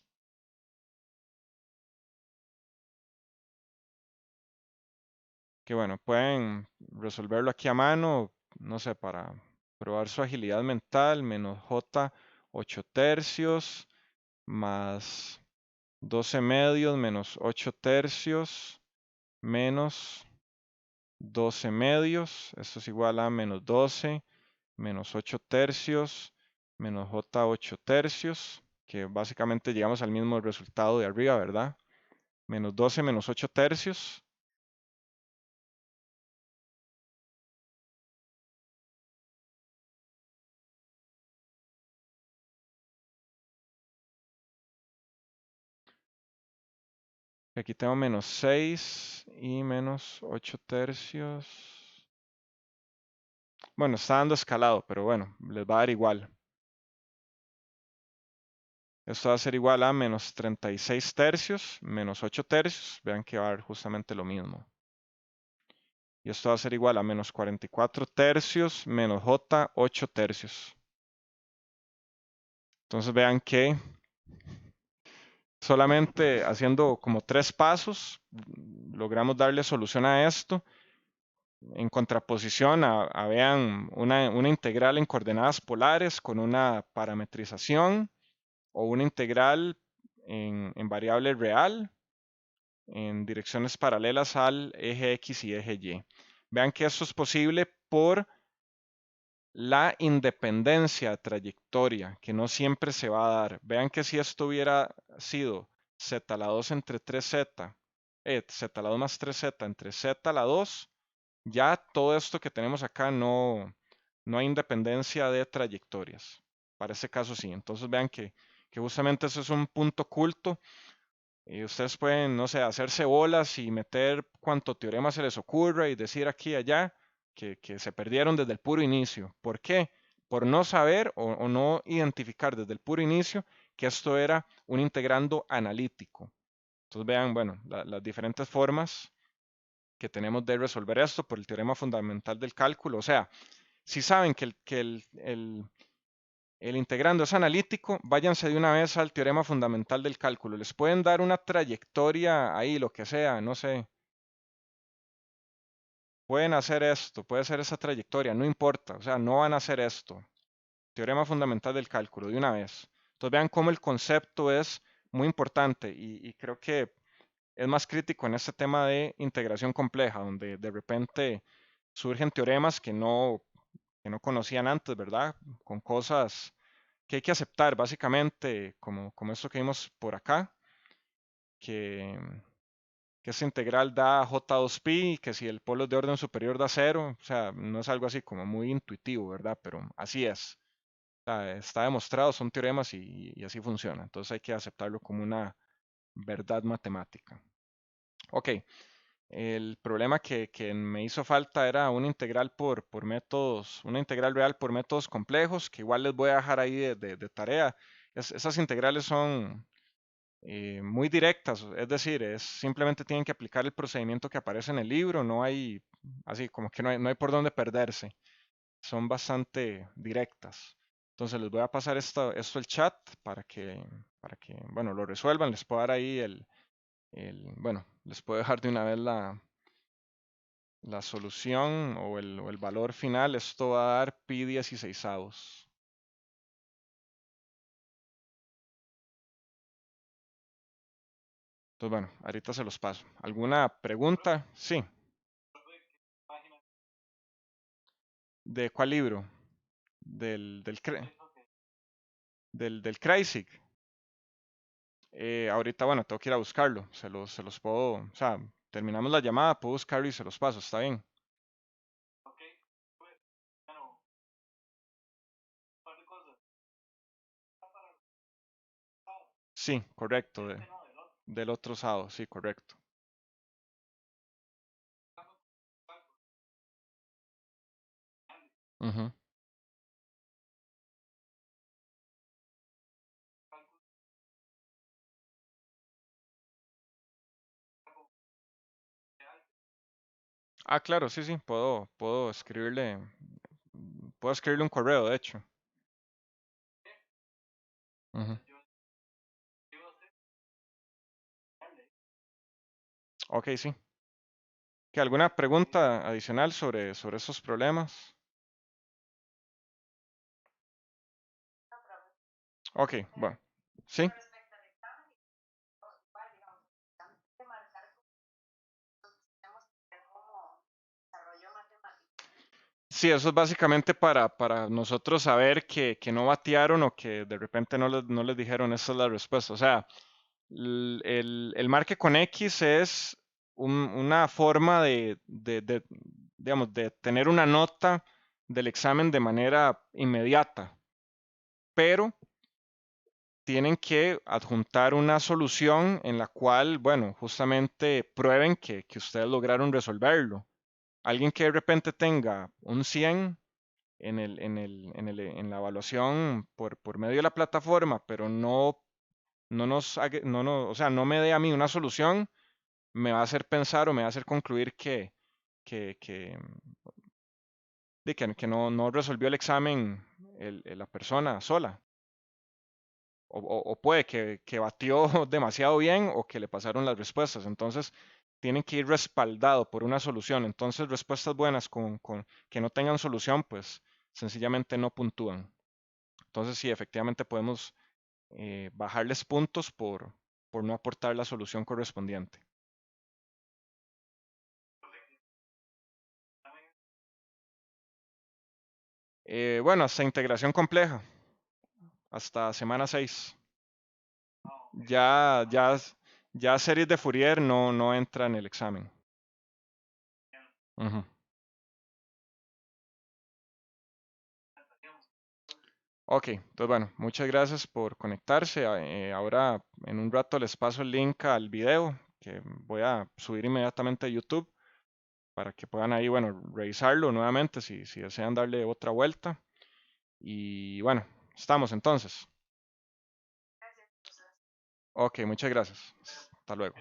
Que bueno, pueden resolverlo aquí a mano, no sé, para probar su agilidad mental, menos J 8 tercios más 12 medios menos 8 tercios menos 12 medios. Esto es igual a menos 12 menos 8 tercios menos J 8 tercios, que básicamente llegamos al mismo resultado de arriba, ¿verdad? Menos 12 menos 8 tercios. Aquí tengo menos 6 y menos 8 tercios. Bueno, está dando escalado, pero bueno, les va a dar igual. Esto va a ser igual a menos 36 tercios menos 8 tercios. Vean que va a dar justamente lo mismo. Y esto va a ser igual a menos 44 tercios menos J 8 tercios. Entonces vean que solamente haciendo como 3 pasos logramos darle solución a esto. En contraposición a vean una integral en coordenadas polares con una parametrización o una integral en variable real en direcciones paralelas al eje X y eje Y. Vean que esto es posible por la independencia de trayectoria, que no siempre se va a dar. Vean que si esto hubiera sido z a la 2 entre 3z, z a la 2 más 3z entre z a la 2, ya todo esto que tenemos acá no hay independencia de trayectorias. Para ese caso sí. Entonces vean que justamente eso es un punto oculto. Y ustedes pueden, no sé, hacerse bolas y meter cuanto teorema se les ocurra y decir aquí y allá que se perdieron desde el puro inicio. ¿Por qué? Por no saber o no identificar desde el puro inicio que esto era un integrando analítico. Entonces vean, bueno, las diferentes formas que tenemos de resolver esto por el teorema fundamental del cálculo. O sea, si saben que el integrando es analítico, váyanse de una vez al teorema fundamental del cálculo. Les pueden dar una trayectoria ahí, lo que sea, no sé. Pueden hacer esto, puede ser esa trayectoria, no importa. O sea, no van a hacer esto. Teorema fundamental del cálculo, de una vez. Entonces vean cómo el concepto es muy importante y creo que es más crítico en este tema de integración compleja, donde de repente surgen teoremas que no no conocían antes, ¿verdad? Con cosas que hay que aceptar, básicamente, como esto que vimos por acá, que, que esta integral da J2pi, y que si el polo es de orden superior da cero, o sea, no es algo así como muy intuitivo, ¿verdad? Pero así es. O sea, está demostrado, son teoremas y así funciona. Entonces hay que aceptarlo como una verdad matemática. Ok, el problema que me hizo falta era una integral por métodos, una integral real por métodos complejos, que igual les voy a dejar ahí de tarea. Esas integrales son muy directas, es decir, simplemente tienen que aplicar el procedimiento que aparece en el libro, no hay, así como que no hay por dónde perderse, son bastante directas. Entonces les voy a pasar esto al chat para que, bueno, lo resuelvan, les puedo dar ahí bueno, les puedo dejar de una vez la solución o el valor final. Esto va a dar pi 16avos. Entonces, bueno, ahorita se los paso. ¿Alguna pregunta? Sí. ¿De cuál libro? Del Kreisig. Ahorita, bueno, tengo que ir a buscarlo. Se los puedo, o sea, terminamos la llamada, puedo buscarlo y se los paso, está bien. Sí, correcto, del otro sábado, sí, correcto. Ujú. Ah, claro, sí, sí, puedo escribirle un correo, de hecho. Ujú. Ok, sí. ¿Que alguna pregunta adicional sobre esos problemas? No, profe. Ok, bueno, sí. Con respecto al examen, igual, digamos, antes de marcar, tenemos que ver como desarrollo matemático. Sí, eso es básicamente para nosotros saber que no batearon o que de repente no les dijeron esa es la respuesta. O sea, el marque con X es una forma digamos, de tener una nota del examen de manera inmediata, pero tienen que adjuntar una solución en la cual, bueno, justamente prueben que ustedes lograron resolverlo. Alguien que de repente tenga un 100 en la evaluación por medio de la plataforma, pero o sea, no me dé a mí una solución, me va a hacer pensar o me va a hacer concluir que, que, que no resolvió el examen la persona sola. O puede que batió demasiado bien o que le pasaron las respuestas. Entonces, tienen que ir respaldado por una solución. Entonces, respuestas buenas que no tengan solución, pues sencillamente no puntúan. Entonces, sí, efectivamente podemos bajarles puntos por no aportar la solución correspondiente. Bueno, hasta integración compleja, hasta semana 6. Ya series de Fourier no entra en el examen. Ujú. Ok, entonces bueno, muchas gracias por conectarse. Ahora en un rato les paso el link al video que voy a subir inmediatamente a YouTube para que puedan ahí, bueno, revisarlo nuevamente si desean darle otra vuelta. Y bueno, estamos entonces. Gracias, profesor. Ok, muchas gracias. Hasta luego.